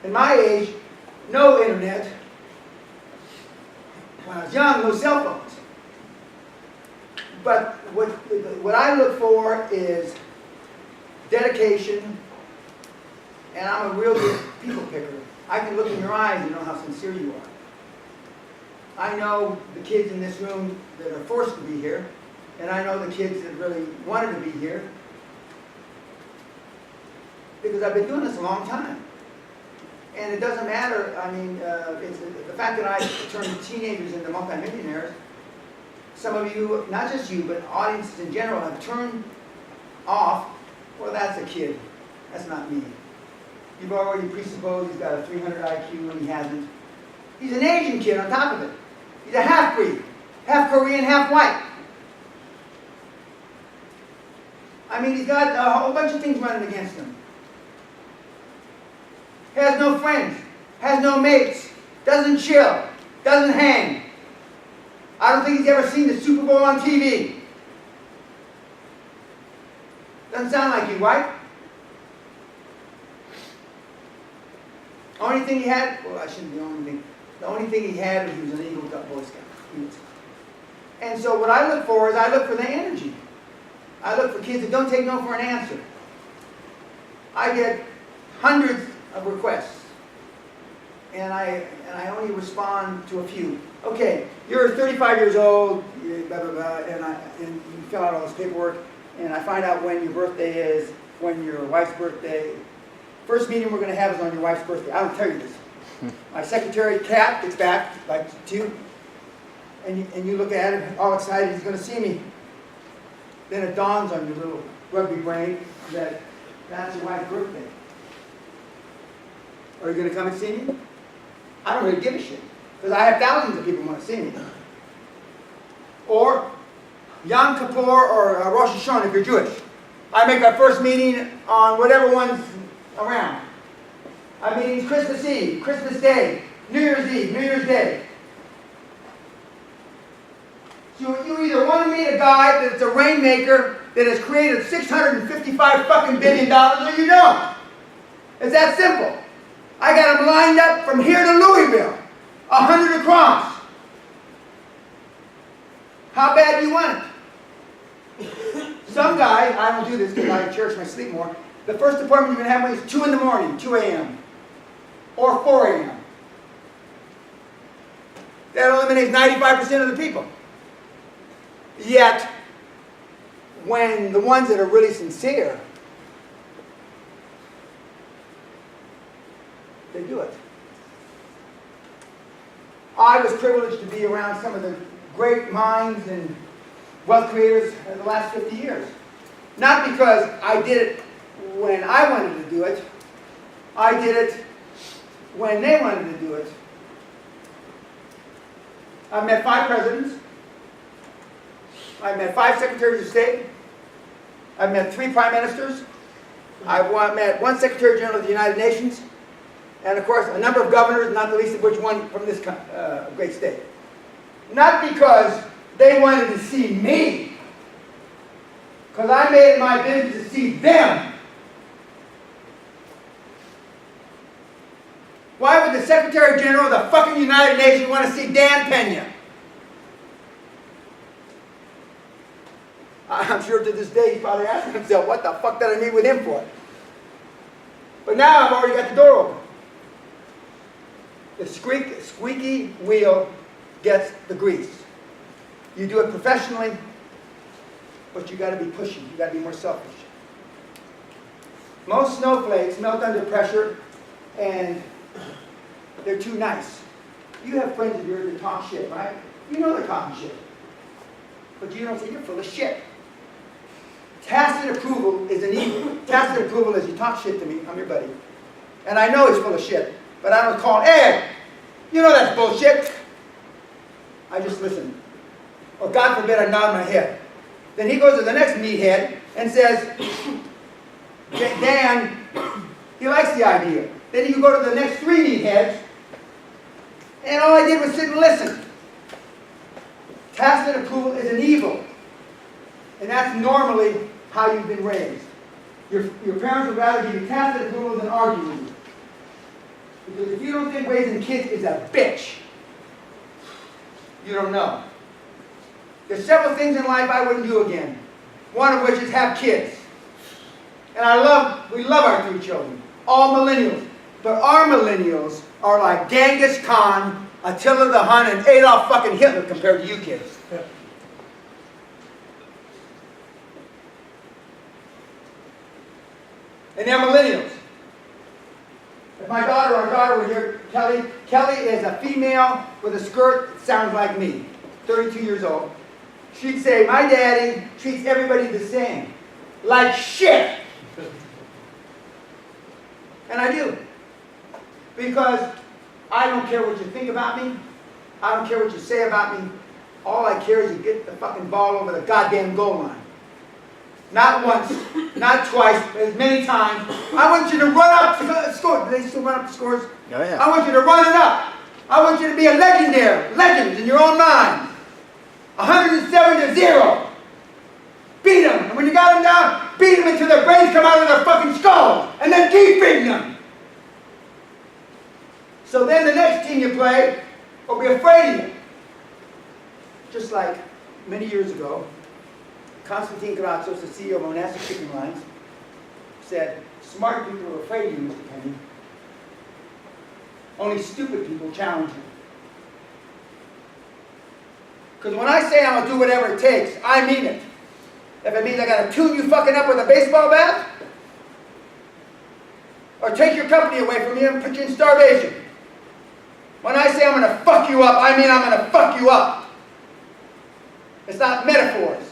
In my age, no internet. When I was young, no cell phones. But what I look for is dedication, and I'm a real good people picker. I can look in your eyes and know how sincere you are. I know the kids in this room that are forced to be here, and I know the kids that really wanted to be here, because I've been doing this a long time. And it doesn't matter, I mean, it's the fact that I turned teenagers into multimillionaires. Some of you, not just you, but audiences in general, have turned off, well, that's a kid. That's not me. You've already presupposed he's got a 300 IQ and he hasn't. He's an Asian kid on top of it. He's a half-breed. Half Korean, half white. I mean, he's got a whole bunch of things running against him. Has no friends. Has no mates. Doesn't chill. Doesn't hang. I don't think he's ever seen the Super Bowl on TV. Doesn't sound like you, right? Only thing he had, well, I shouldn't be the only thing. The only thing he had was he was an Eagle Boy Scout. And so what I look for is I look for the energy. I look for kids that don't take no for an answer. I get hundreds of requests, and I only respond to a few. Okay, you're 35 years old, blah, blah, blah, and you fill out all this paperwork, and I find out when your birthday is, when your wife's birthday. First meeting we're going to have is on your wife's birthday. I don't tell you this. My secretary, Kat, gets back, like to you, and you look at it, all excited, he's going to see me. Then it dawns on your little rugby brain that that's your wife's birthday. Are you going to come and see me? I don't really give a shit, because I have thousands of people who want to see me. Or Yom Kippur or Rosh Hashanah if you're Jewish. I make our first meeting on whatever one's around. Our meeting's Christmas Eve, Christmas Day, New Year's Eve, New Year's Day. So you either want to meet a guy that's a rainmaker that has created $655 fucking billion, or you don't. It's that simple. I got them lined up from here to Louisville, 100 across. How bad do you want it? Some guy, I don't do this because I cherish my sleep more, the first appointment you can have is 2 in the morning, 2 a.m. or 4 a.m. That eliminates 95% of the people. Yet, when the ones that are really sincere, they do it. I was privileged to be around some of the great minds and wealth creators in the last 50 years. Not because I did it when I wanted to do it. I did it when they wanted to do it. I've met 5 presidents. I've met 5 secretaries of state. I've met 3 prime ministers. I've met 1 secretary general of the United Nations. And of course, a number of governors, not the least of which one from this great state. Not because they wanted to see me, because I made it my business to see them. Why would the Secretary General of the fucking United Nations want to see Dan Pena? I'm sure to this day he's probably asking himself, what the fuck did I meet with him for? But now I've already got the door open. The squeaky wheel gets the grease. You do it professionally, but you got to be pushy. You got to be more selfish. Most snowflakes melt under pressure, and they're too nice. You have friends of yours that talk shit, right? You know they're talking shit, but you don't say you're full of shit. Tacit approval is an evil. Tacit approval is you talk shit to me. I'm your buddy, and I know he's full of shit, but I don't call him, hey, you know that's bullshit. I just listen. Or God forbid I nod my head. Then he goes to the next meathead and says, Dan, he likes the idea. Then you go to the next 3 meatheads, and all I did was sit and listen. Tacit approval is an evil. And that's normally how you've been raised. Your parents would rather give you tacit approval than argue with you. Because if you don't think raising kids is a bitch, you don't know. There's several things in life I wouldn't do again. One of which is have kids. And we love our 3 children. All millennials. But our millennials are like Genghis Khan, Attila the Hun, and Adolf fucking Hitler compared to you kids. And they're millennials. If my daughter or our daughter were here, Kelly is a female with a skirt that sounds like me, 32 years old. She'd say, my daddy treats everybody the same. Like shit. And I do. Because I don't care what you think about me. I don't care what you say about me. All I care is you get the fucking ball over the goddamn goal line. Not once, not twice, but as many times. I want you to run up the score. Do they still run up the scores? Oh, yeah. I want you to run it up. I want you to be a legend in your own mind. 107-0. Beat them. And when you got them down, beat them until their brains come out of their fucking skulls. And then keep beating them. So then the next team you play will be afraid of you. Just like many years ago, Konstantin Karatzos, the CEO of Onassis Chicken Lines, said, smart people are afraid of you, Mr. Penny. Only stupid people challenge you. Because when I say I'm going to do whatever it takes, I mean it. If it means I got to tune you fucking up with a baseball bat, or take your company away from you and put you in starvation. When I say I'm going to fuck you up, I mean I'm going to fuck you up. It's not metaphors.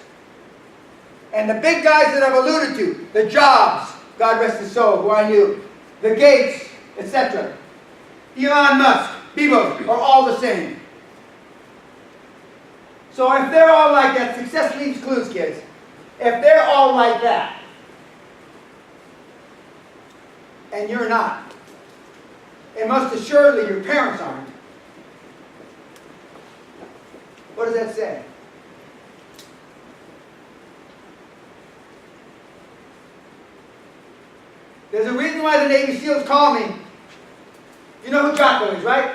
And the big guys that I've alluded to, the Jobs, God rest his soul, who I knew, the Gates, etc., Elon Musk, Bezos, are all the same. So if they're all like that, success leaves clues, kids. If they're all like that, and you're not, and most assuredly your parents aren't, what does that say? had the Navy SEALs call me. You know who Jocko is, right?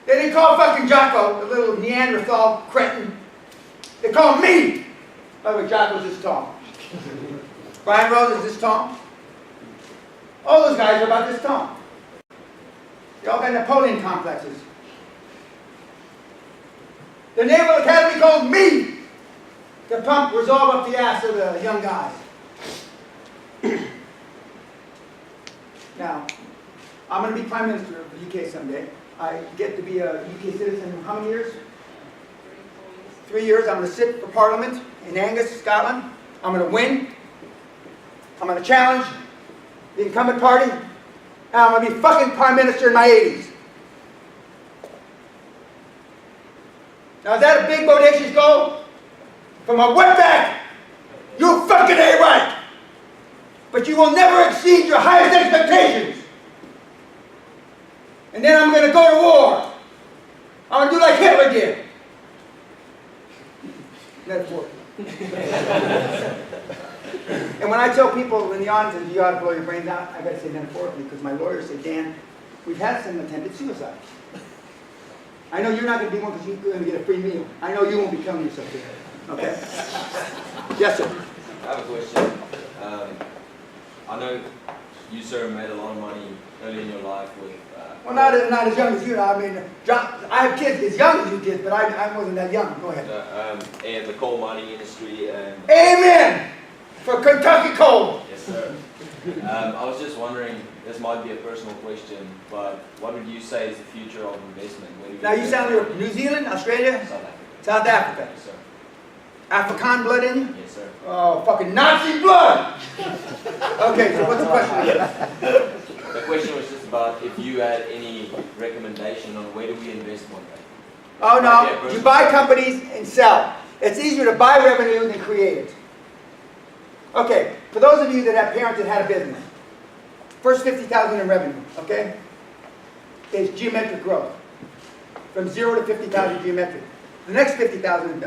They didn't call fucking Jocko, the little Neanderthal cretin. They called me. By the way, Jocko's this tall. Brian Rose is this tall. All those guys are about this tall. They all got Napoleon complexes. The Naval Academy called me to pump resolve up the ass of the young guys. Now, I'm going to be Prime Minister of the UK someday. I get to be a UK citizen in how many years? 3 years. I'm going to sit for Parliament in Angus, Scotland. I'm going to win. I'm going to challenge the incumbent party. And I'm going to be fucking Prime Minister in my 80s. Now, is that a big, bodacious goal? From a wetback, you fucking ain't right. But you will never exceed your highest expectations. And then I'm going to go to war. I'm going to do like Hitler did. Metaphor. And when I tell people in the audience, you ought to blow your brains out, I got to say metaphorically, because my lawyers say, Dan, we've had some attempted suicide. I know you're not going to be one because you're going to get a free meal. I know you won't be killing yourself here. Okay? Yes, sir. I have a question. I know you, sir, made a lot of money early in your life with... Well, not as young as you. I mean, I have kids as young as you kids, but I wasn't that young. Go ahead. and the coal mining industry and... Amen! For Kentucky coal. Yes, sir. I was just wondering, this might be a personal question, but what would you say is the future of investment? Where do Now, you sound like New Zealand, Australia? South Africa. South Africa. Yes, sir. African blood in you? Yes, sir. Oh, fucking Nazi blood! Okay, so what's the question again? The question was just about if you had any recommendation on where do we invest one day? Oh, no. You buy companies and sell. It's easier to buy revenue than create it. Okay, for those of you that have parents that had a business, first 50,000 in revenue, okay, is geometric growth. From 0 to 50,000 geometric. The next 50,000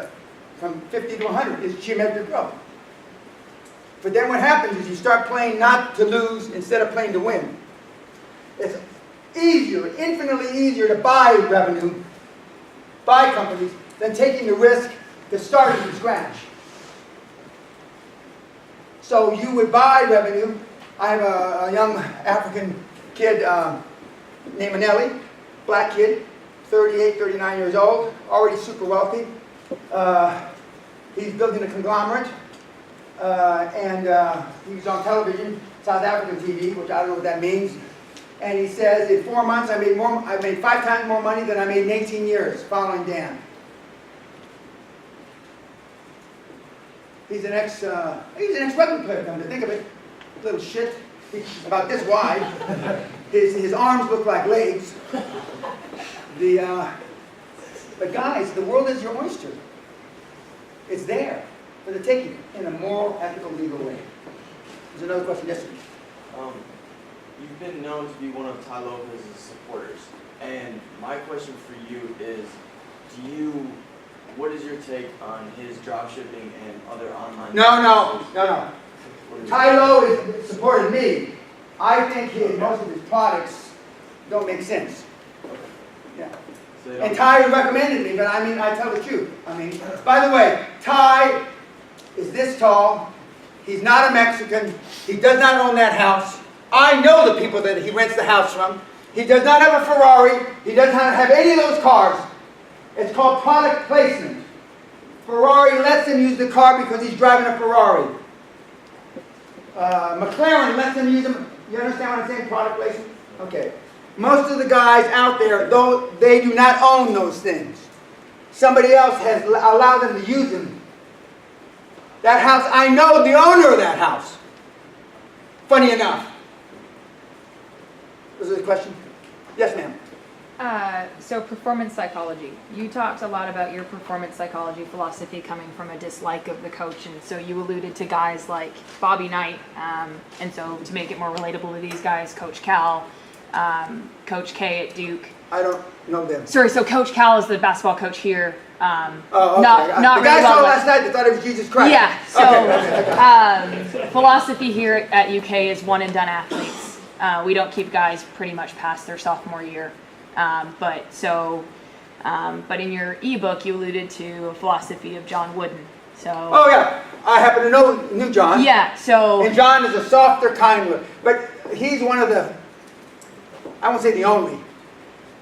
from 50 to 100 is geometric growth. But then what happens is you start playing not to lose instead of playing to win. It's easier, infinitely easier to buy revenue, buy companies, than taking the risk to start from scratch. So you would buy revenue. I have a young African kid named Manelli, black kid, 38, 39 years old, already super wealthy. He's building a conglomerate, and he's on television, South African TV, which I don't know what that means. And he says, in 4 months, I made 5 times more money than I made in 18 years following Dan. He's an ex-rugby player, come to think of it. Little shit. He's about this wide. His arms look like legs. But guys, the world is your oyster. It's there for the taking in a moral, ethical, legal way. There's another question. Yes, sir. You've been known to be one of Tai Lopez's supporters, and my question for you is, what is your take on his dropshipping and other online... No. Tai Lo has supported me. I think most of his products don't make sense. Yeah. And Tai recommended me, but I tell the truth. By the way, Tai is this tall. He's not a Mexican. He does not own that house. I know the people that he rents the house from. He does not have a Ferrari. He does not have any of those cars. It's called product placement. Ferrari lets him use the car because he's driving a Ferrari. McLaren lets him use them. You understand what I'm saying? Product placement? Okay. Most of the guys out there, though, they do not own those things. Somebody else has allowed them to use them. That house, I know the owner of that house. Funny enough. Was there a question? Yes, ma'am. So performance psychology. You talked a lot about your performance psychology philosophy coming from a dislike of the coach, and so you alluded to guys like Bobby Knight, and so to make it more relatable to these guys, Coach Cal, Coach K at Duke. I don't know them. Sorry, so Coach Cal is the basketball coach here. Oh, okay. Not The guy really saw well, last night that thought it was Jesus Christ. Yeah, so Okay. philosophy here at UK is one and done athletes. We don't keep guys pretty much past their sophomore year. But in your ebook, you alluded to a philosophy of John Wooden. So Oh yeah, I happen to knew John. yeah, so And John is a softer, kinder, but he's one of the, I won't say the only,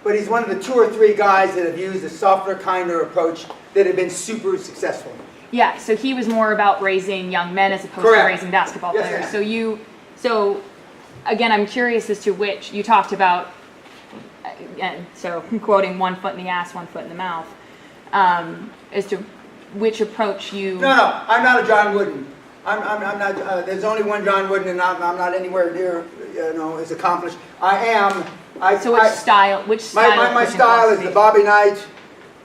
but he's one of the 2 or 3 guys that have used a softer, kinder approach that have been super successful. yeah, so he was more about raising young men as opposed Correct. to raising basketball Yes, players. ma'am. So again, I'm curious as to which you talked about. And so quoting 1 foot in the ass, 1 foot in the mouth, as to which approach you. No, I'm not a John Wooden. I'm not. There's only one John Wooden, and I'm not anywhere near, as accomplished. So which style? Which style? My of coaching style is the philosophy? Bobby Knight,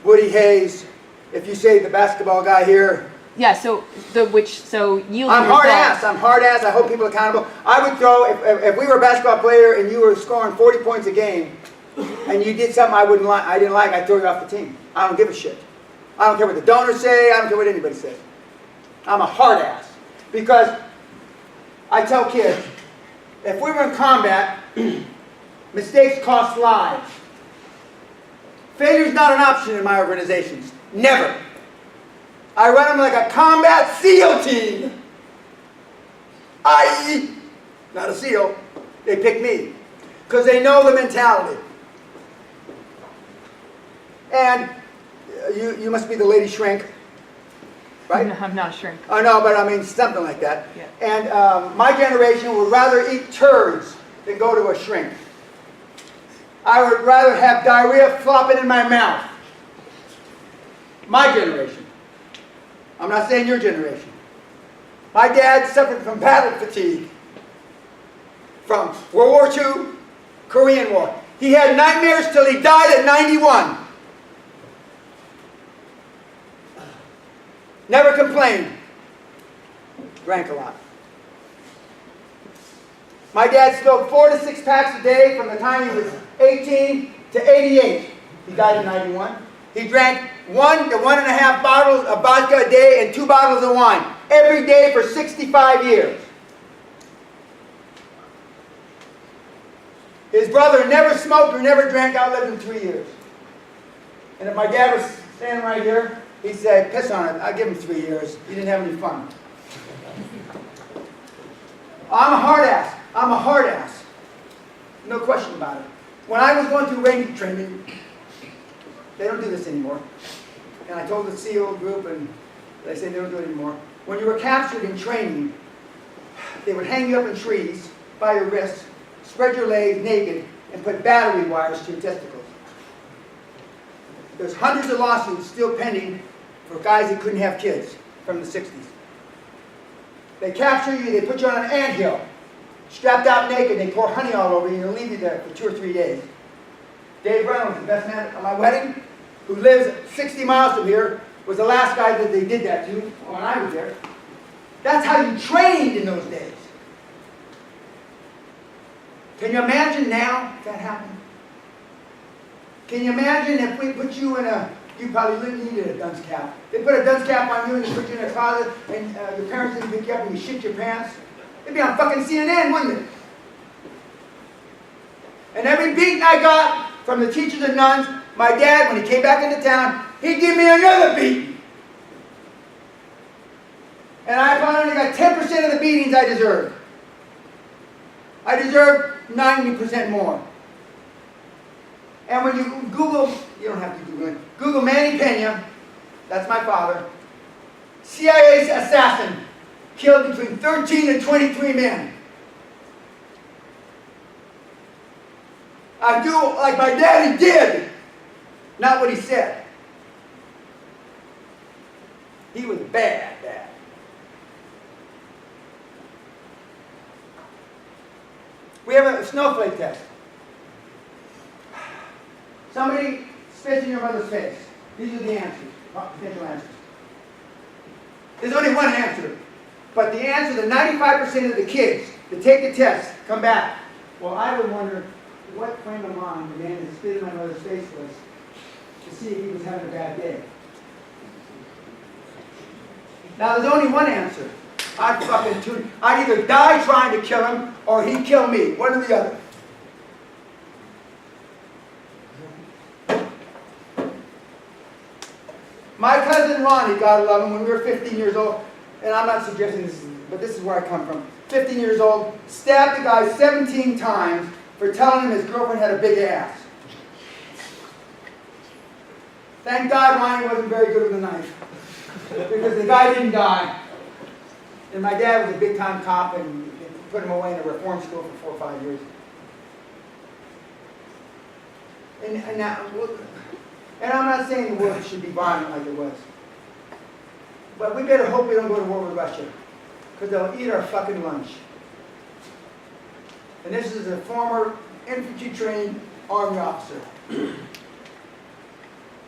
Woody Hayes. If you say the basketball guy here, Yeah. So yield. I'm hard yourself. ass. I'm hard ass. I hold people accountable. I would throw if we were a basketball player and you were scoring 40 points a game, and you did something I didn't like, I'd throw you off the team. I don't give a shit. I don't care what the donors say. I don't care what anybody says. I'm a hard ass because I tell kids, if we were in combat, mistakes cost lives. Failure's not an option in my organizations. Never. I run them like a combat SEAL team. I.e., not a SEAL. They pick me because they know the mentality. And you must be the lady shrink, right? I'm not a shrink. Oh no, but I mean something like that. Yeah. And my generation would rather eat turds than go to a shrink. I would rather have diarrhea flopping in my mouth. My generation. I'm not saying your generation. My dad suffered from battle fatigue from World War II, Korean War. He had nightmares till he died at 91. Never complained. Drank a lot. My dad smoked 4 to 6 packs a day from the time he was 18 to 88. He died in 91. He drank 1 to 1.5 bottles of vodka a day and 2 bottles of wine every day for 65 years. His brother never smoked or never drank, outlived him 3 years. And if my dad was standing right here, he'd say, piss on it, I'll give him 3 years. He didn't have any fun. I'm a hard ass. I'm a hard ass. No question about it. When I was going through Ranger training, they don't do this anymore. And I told the SEAL group, and they said they don't do it anymore. When you were captured in training, they would hang you up in trees by your wrists, spread your legs naked, and put battery wires to your testicles. There's hundreds of lawsuits still pending for guys that couldn't have kids from the 60s. They capture you, they put you on an anthill, strapped out naked, they pour honey all over you, and they'll leave you there for 2 or 3 days. Dave Reynolds, the best man at my wedding, who lives 60 miles from here, was the last guy that they did that to when I was there. That's how you trained in those days. Can you imagine now if that happened? Can you imagine if we put you in you probably needed a dunce cap. They put a dunce cap on you and they put you in a closet and your parents didn't pick you up and you shit your pants. It'd be on fucking CNN, wouldn't it? And every beating I got from the teachers and nuns, my dad, when he came back into town, he'd give me another beating. And I finally got 10% of the beatings I deserved. I deserved 90% more. And when you Google, you don't have to Google it, Google Manny Pena, that's my father, CIA assassin, killed between 13 and 23 men. I do like my daddy did, not what he said. He was bad. We have a snowflake test. Somebody spits in your mother's face. These are the answers, potential answers. There's only one answer. But the answer, the 95% of the kids that take the test come back. Well, I would wonder what frame of mind the man that spit in my mother's face was to see if he was having a bad day. Now, there's only one answer. I'd either die trying to kill him, or he'd kill me. One or the other. My cousin Ronnie, God love him, when we were 15 years old, and I'm not suggesting this, but this is where I come from. 15 years old, stabbed the guy 17 times for telling him his girlfriend had a big ass. Thank God Ronnie wasn't very good with a knife, because the guy didn't die. And my dad was a big-time cop and put him away in a reform school for 4 or 5 years. And I'm not saying the world should be violent like it was. But we better hope we don't go to war with Russia, because they'll eat our fucking lunch. And this is a former infantry-trained army officer.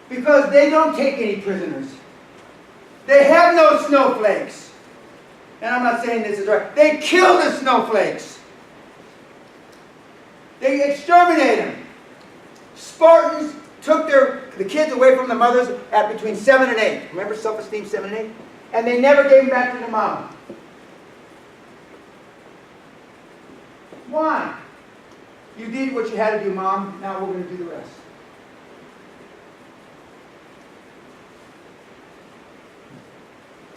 Because they don't take any prisoners. They have no snowflakes. And I'm not saying this is right. They kill the snowflakes. They exterminate them. Spartans took the kids away from the mothers at between 7 and 8. Remember self-esteem, 7 and 8? And they never gave them back to the mom. Why? You did what you had to do, Mom. Now we're going to do the rest.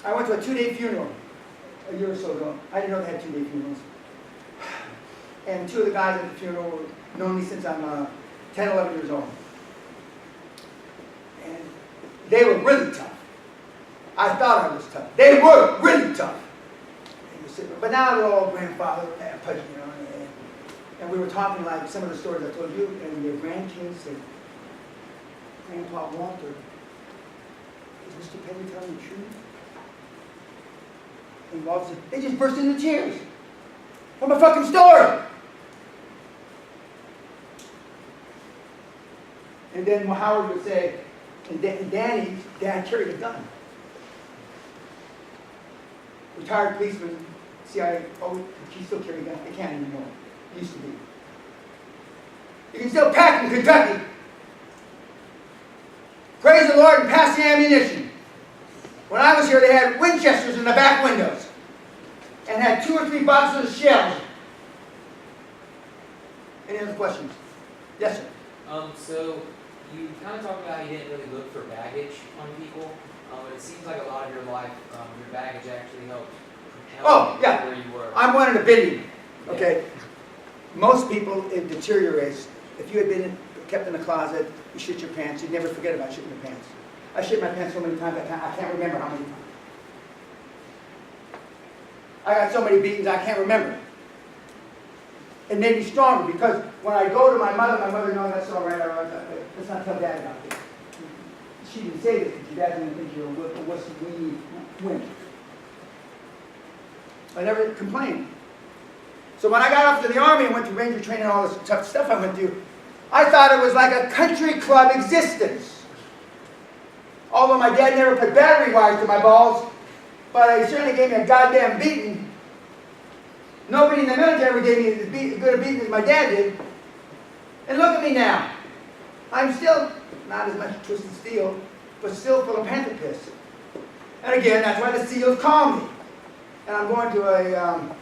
I went to a 2-day funeral a year or so ago. I didn't know they had 2-day funerals. And 2 of the guys at the funeral were known me since I'm 10, 11 years old. And they were really tough. I thought I was tough. They were really tough. But now they're all grandfather and pudgy, you know. And we were talking like some of the stories I told you, and their grandkids said, Grandpa Walter, is Mr. Pena telling the truth? And Walter said, they just burst into tears from a fucking story. And then Howard would say, and Dad carried a gun. Retired policeman, CIA, oh, he still carry a gun. They can't anymore. It used to be. You can still pack in Kentucky. Praise the Lord and pass the ammunition. When I was here, they had Winchesters in the back windows and had 2 or 3 boxes of shells. Any other questions? Yes, sir. So you kind of talked about how you didn't really look for baggage on people. It seems like a lot of your life, your baggage actually helped propel you where you were. I'm one in a billion. Okay. Most people, it deteriorates. If you had been kept in a closet, you shit your pants, you'd never forget about shitting your pants. I shit my pants so many times, I can't remember how many times. I got so many beatings, I can't remember. It made me stronger, because when I go to my mother, no, that's all right, let's not tell Dad about this. She didn't say this, but your dad's going to think you're a wussy, weenie wimp. I never complained. So when I got off to the Army and went to Ranger training and all this tough stuff I went through, I thought it was like a country club existence. Although my dad never put battery wires to my balls, but he certainly gave me a goddamn beating. Nobody in the military gave me as good a beating as my dad did. And look at me now. I'm still not as much twisted steel, but still full of panther piss. And again, that's why the SEALs call me. And I'm going to a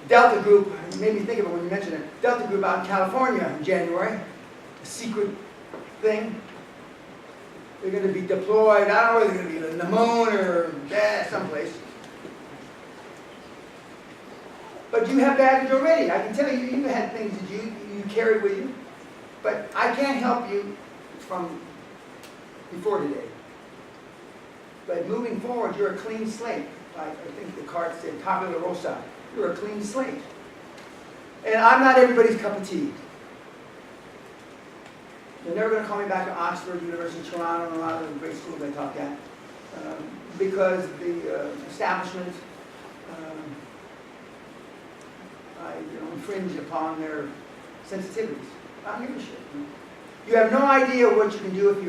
Delta group. You made me think of it when you mentioned it. Delta group out in California in January. A secret thing. They're going to be deployed. I don't know whether they're going to be in the moon or someplace. But you have baggage already. I can tell you, you had things that you carried with you. But I can't help you from before today. But moving forward, you're a clean slate. Like I think the card said, tabula rosa. You're a clean slate. And I'm not everybody's cup of tea. They're never going to call me back to Oxford, University of Toronto, and a lot of the great schools I taught at. Because the establishment infringe upon their sensitivities. I don't give a shit. You have no idea what you can do if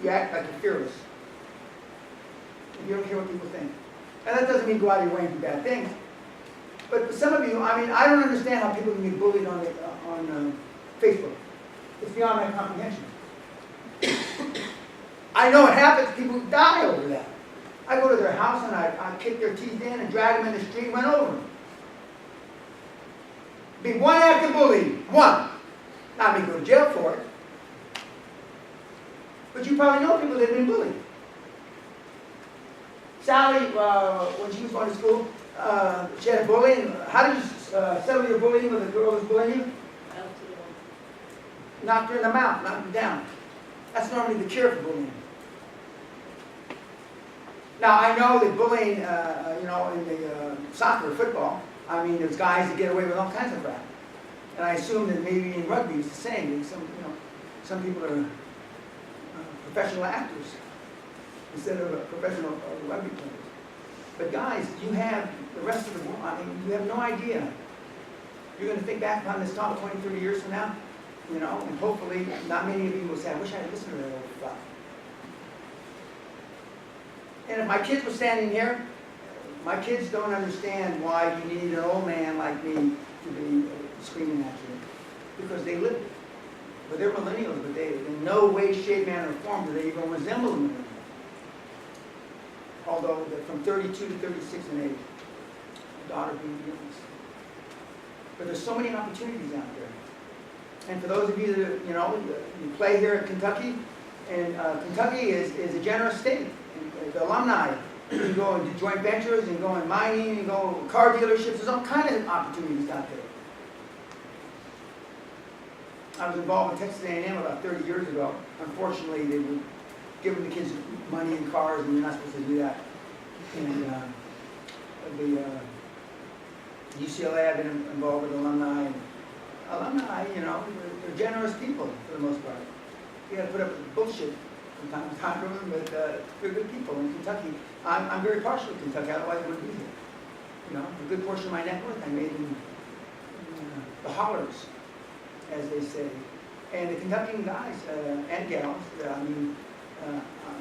you act like you're fearless. If you don't care what people think. And that doesn't mean go out of your way and do bad things. But for some of you, I mean, I don't understand how people can be bullied on Facebook. It's beyond my comprehension. I know it happens. People die over that. I go to their house and I kick their teeth in and drag them in the street and run over them. Be one act of bullying. One. Not me go to jail for it. But you probably know people that have been bullied. Sally, when she was going to school, she had a bully. How did you settle your bullying with a girl who was bullying you? Knocked her in the mouth, knocked her down. That's normally the cure for bullying. Now, I know that bullying, in the soccer or football, I mean, there's guys that get away with all kinds of crap. And I assume that maybe in rugby it's the same. Some people are professional actors instead of professional rugby players. But guys, you have the rest of the world, I mean, you have no idea. You're going to think back upon this talk 20, 30 years from now, and hopefully not many of you will say, I wish I had listened to that old stuff. And if my kids were standing here, my kids don't understand why you need an old man like me to be screaming at you. Because they live it. But they're millennials, but they, in no way, shape, manner, or form do they even resemble a millennial. Although they're from 32 to 36 in age. My daughter being the youngest. But there's so many opportunities out there. And for those of you that, you play here at Kentucky, and Kentucky is a generous state. And the alumni, you go into joint ventures, and go in mining, and go to car dealerships, there's all kinds of opportunities out there. I was involved with Texas A&M about 30 years ago. Unfortunately, they were giving the kids money and cars, and you're not supposed to do that. And the UCLA, I've been involved with alumni. And alumni, they're generous people for the most part. You got to put up with bullshit from time to time, but they're good people in Kentucky. I'm very partial to Kentucky, otherwise I wouldn't be here. A good portion of my net worth I made in the hollers, as they say. And the Kentuckian guys and gals,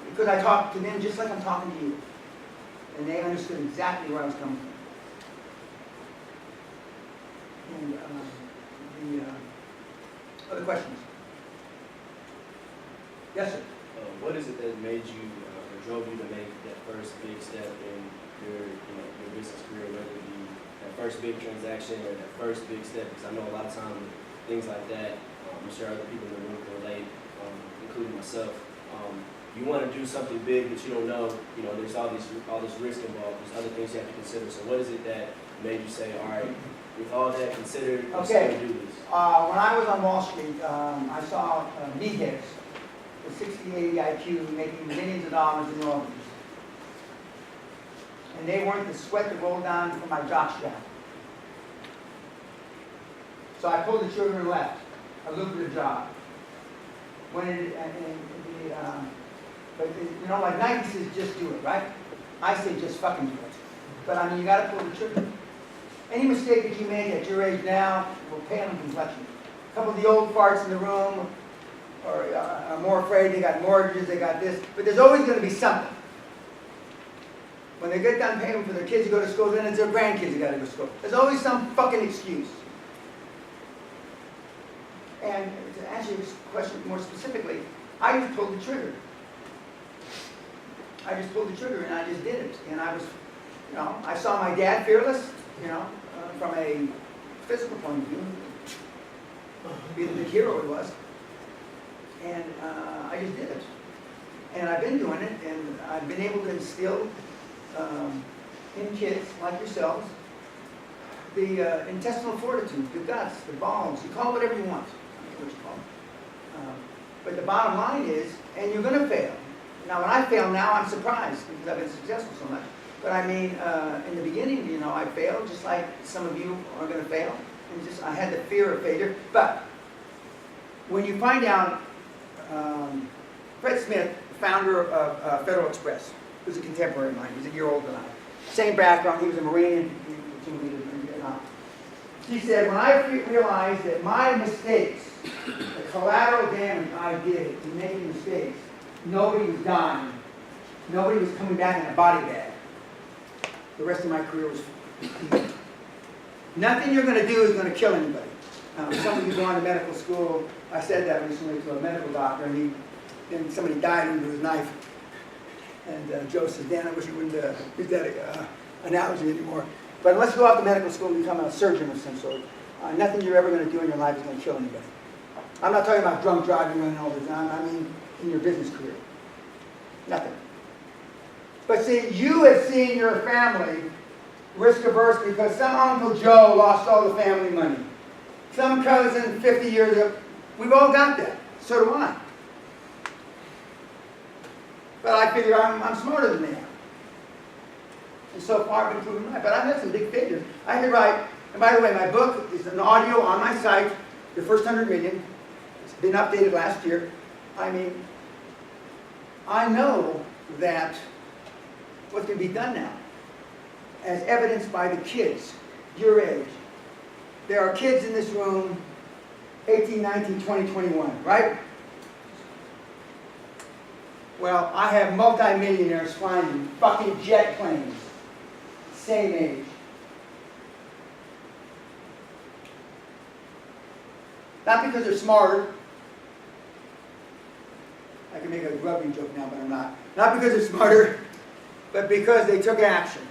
because I talked to them just like I'm talking to you. And they understood exactly where I was coming from. And other questions? Yes, sir. What is it that made you, or drove you to make that first big step in your business career, whether it be that first big transaction or that first big step? Because I know a lot of times things like that, I'm sure other people in the room can relate, including myself. You want to do something big, but you don't know, there's all this risk involved. There's other things you have to consider. So what is it that made you say, all right, with all that considered, I'm still going to do this? When I was on Wall Street, I saw meatheads with 60, 80 IQ making millions of dollars in their offices. And they weren't the sweat that rolled down from my jockstrap. So I pulled the trigger and left. A lucrative job. But like Nike says, just do it, right? I say just fucking do it. But you got to pull the trigger. Any mistake that you make at your age now will pale in complexion. A couple of the old farts in the room are more afraid. They got mortgages, they got this. But there's always going to be something. When they get done paying for their kids to go to school, then it's their grandkids that got to go to school. There's always some fucking excuse. And to answer your question more specifically, I just pulled the trigger. I just pulled the trigger and I just did it. And I was, I saw my dad fearless, from a physical point of view, be the big hero he was. And I just did it. And I've been doing it, and I've been able to instill in kids like yourselves the intestinal fortitude, the guts, the balls. You call it whatever you want. I don't know what you call it. But the bottom line is, and you're going to fail. Now, when I fail now, I'm surprised because I've been successful so much. But in the beginning, I failed just like some of you are going to fail. And I had the fear of failure. But when you find out, Fred Smith, founder of Federal Express, who's a contemporary of mine, he's a year older than I. Same background, he was a Marine team leader in Vietnam. He said, when I realized that my mistakes, the collateral damage I did in making mistakes, nobody was dying. Nobody was coming back in a body bag. The rest of my career was nothing you're going to do is going to kill anybody. Some of you go on to medical school. I said that recently to a medical doctor, and then somebody died under his knife. And Joe says, Dan, I wish you wouldn't use that analogy anymore. But unless you go off to medical school and become a surgeon of some sort, nothing you're ever going to do in your life is going to kill anybody. I'm not talking about drunk driving, running over the time. I mean in your business career. Nothing. But see, you have seen your family risk averse because some Uncle Joe lost all the family money. Some cousin 50 years ago. We've all got that. So do I. But I figure I'm smarter than they are. And so far I've been proven right. But I've had some big failures. I could write, and by the way, my book is an audio on my site, The First 100 Million. It's been updated last year. I mean, I know that what can be done now, as evidenced by the kids your age. There are kids in this room, 18, 19, 20, 21, right? Well, I have multimillionaires flying in fucking jet planes, same age. Not because they're smarter. I can make a grubbing joke now, but I'm not. Not because they're smarter, but because they took action.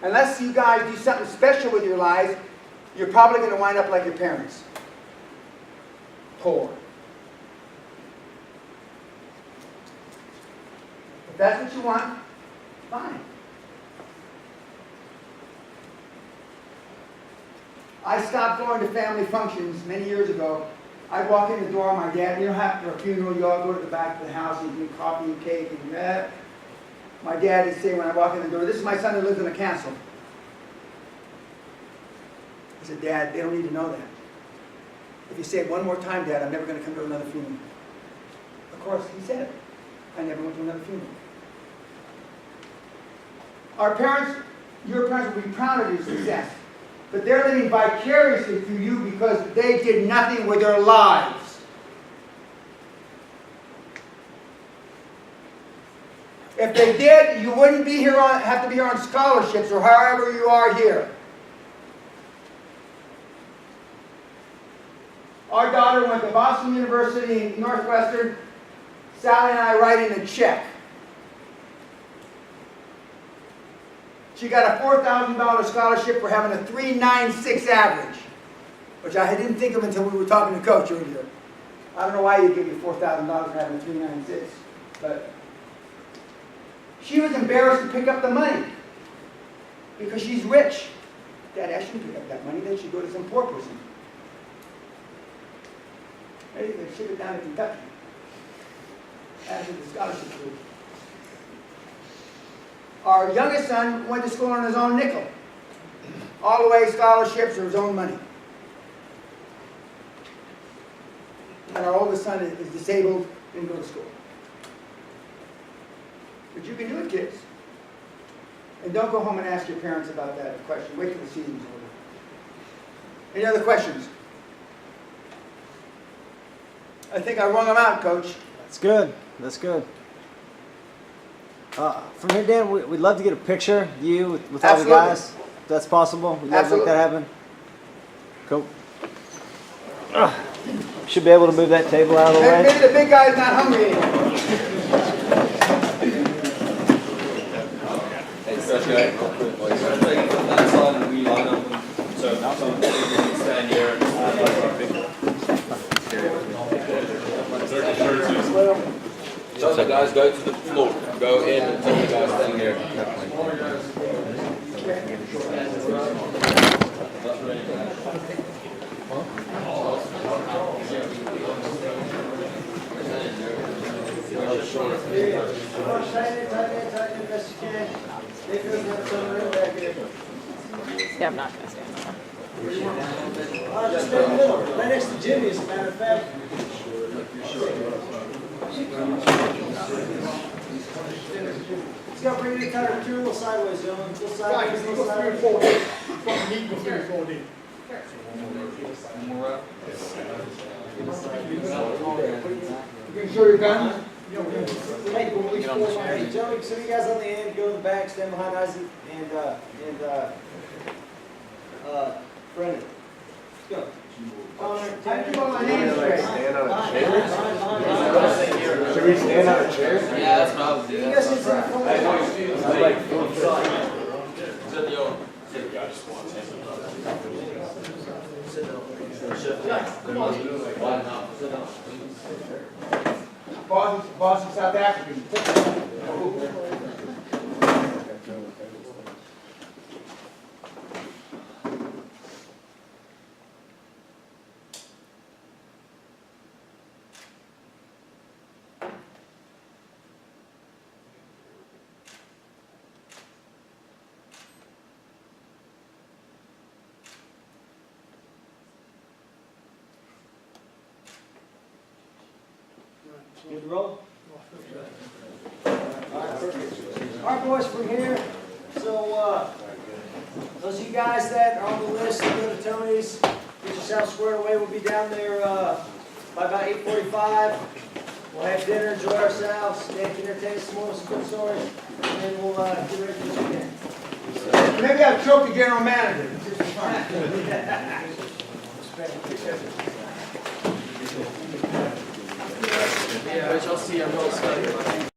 Unless you guys do something special with your lives, you're probably going to wind up like your parents. Poor. If that's what you want, fine. I stopped going to family functions many years ago. I'd walk in the door, my dad, you know, after a funeral, you all go to the back of the house and drink coffee and cake and that. My dad would say when I walk in the door, this is my son who lives in a castle. I said, Dad, they don't need to know that. If you say it one more time, Dad, I'm never going to come to another funeral. Of course, he said it. I never went to another funeral. Our parents, your parents will be proud of your success. But they're living vicariously through you because they did nothing with their lives. If they did, you wouldn't be here have to be here on scholarships or however you are here. Our daughter went to Boston University, Northwestern. Sally and I write in a check. She got a $4,000 scholarship for having a 3.96 average, which I didn't think of until we were talking to Coach earlier. I don't know why you give you $4,000 for having a 3.96, but she was embarrassed to pick up the money because she's rich. Dad, I shouldn't pick up that money. Then she'd go to some poor person. Maybe they ship it down to Kentucky after the scholarship group. Our youngest son went to school on his own nickel. All the way scholarships or his own money. And our oldest son is disabled, didn't go to school. But you can do it, kids. And don't go home and ask your parents about that question. Wait till the season's over. Any other questions? I think I wrung them out, Coach. That's good. That's good. From here, Dan, we'd love to get a picture of you with all the guys. If that's possible. We'd love to make that happen. Cool. Should be able to move that table out of the way. Maybe the big guy's not hungry anymore. Hey, Coach, that side and we line up. So stand here and tell the guys go to the floor. Go in and tell the guys stand here. Yeah, I'm not gonna stand there. Just in the middle, right next to Jimmy, as a matter of fact. Let's go bring it kind of turn a little sideways, Dylan. A little sideways, a little sideways. You sure you're done? Hey, Joey, some of you guys on the end, go in the back, stand behind Isaac and Brendan. Let's go. I do want my name straight. stand on a chair? Yeah, that's what I was You doing. guys need something from me? Boss in South Africa. Good to roll? Alright, perfect. Alright, boys, from here, so, those of you guys that are on the list to go to Tony's, get yourself squared away. We'll be down there, by about 8:45. We'll have dinner, enjoy ourselves. Dan can entertain us some more, some good stories, and then we'll, get ready for the weekend. Maybe I'll choke the general manager. Yeah, I'll see you. I'm going to study.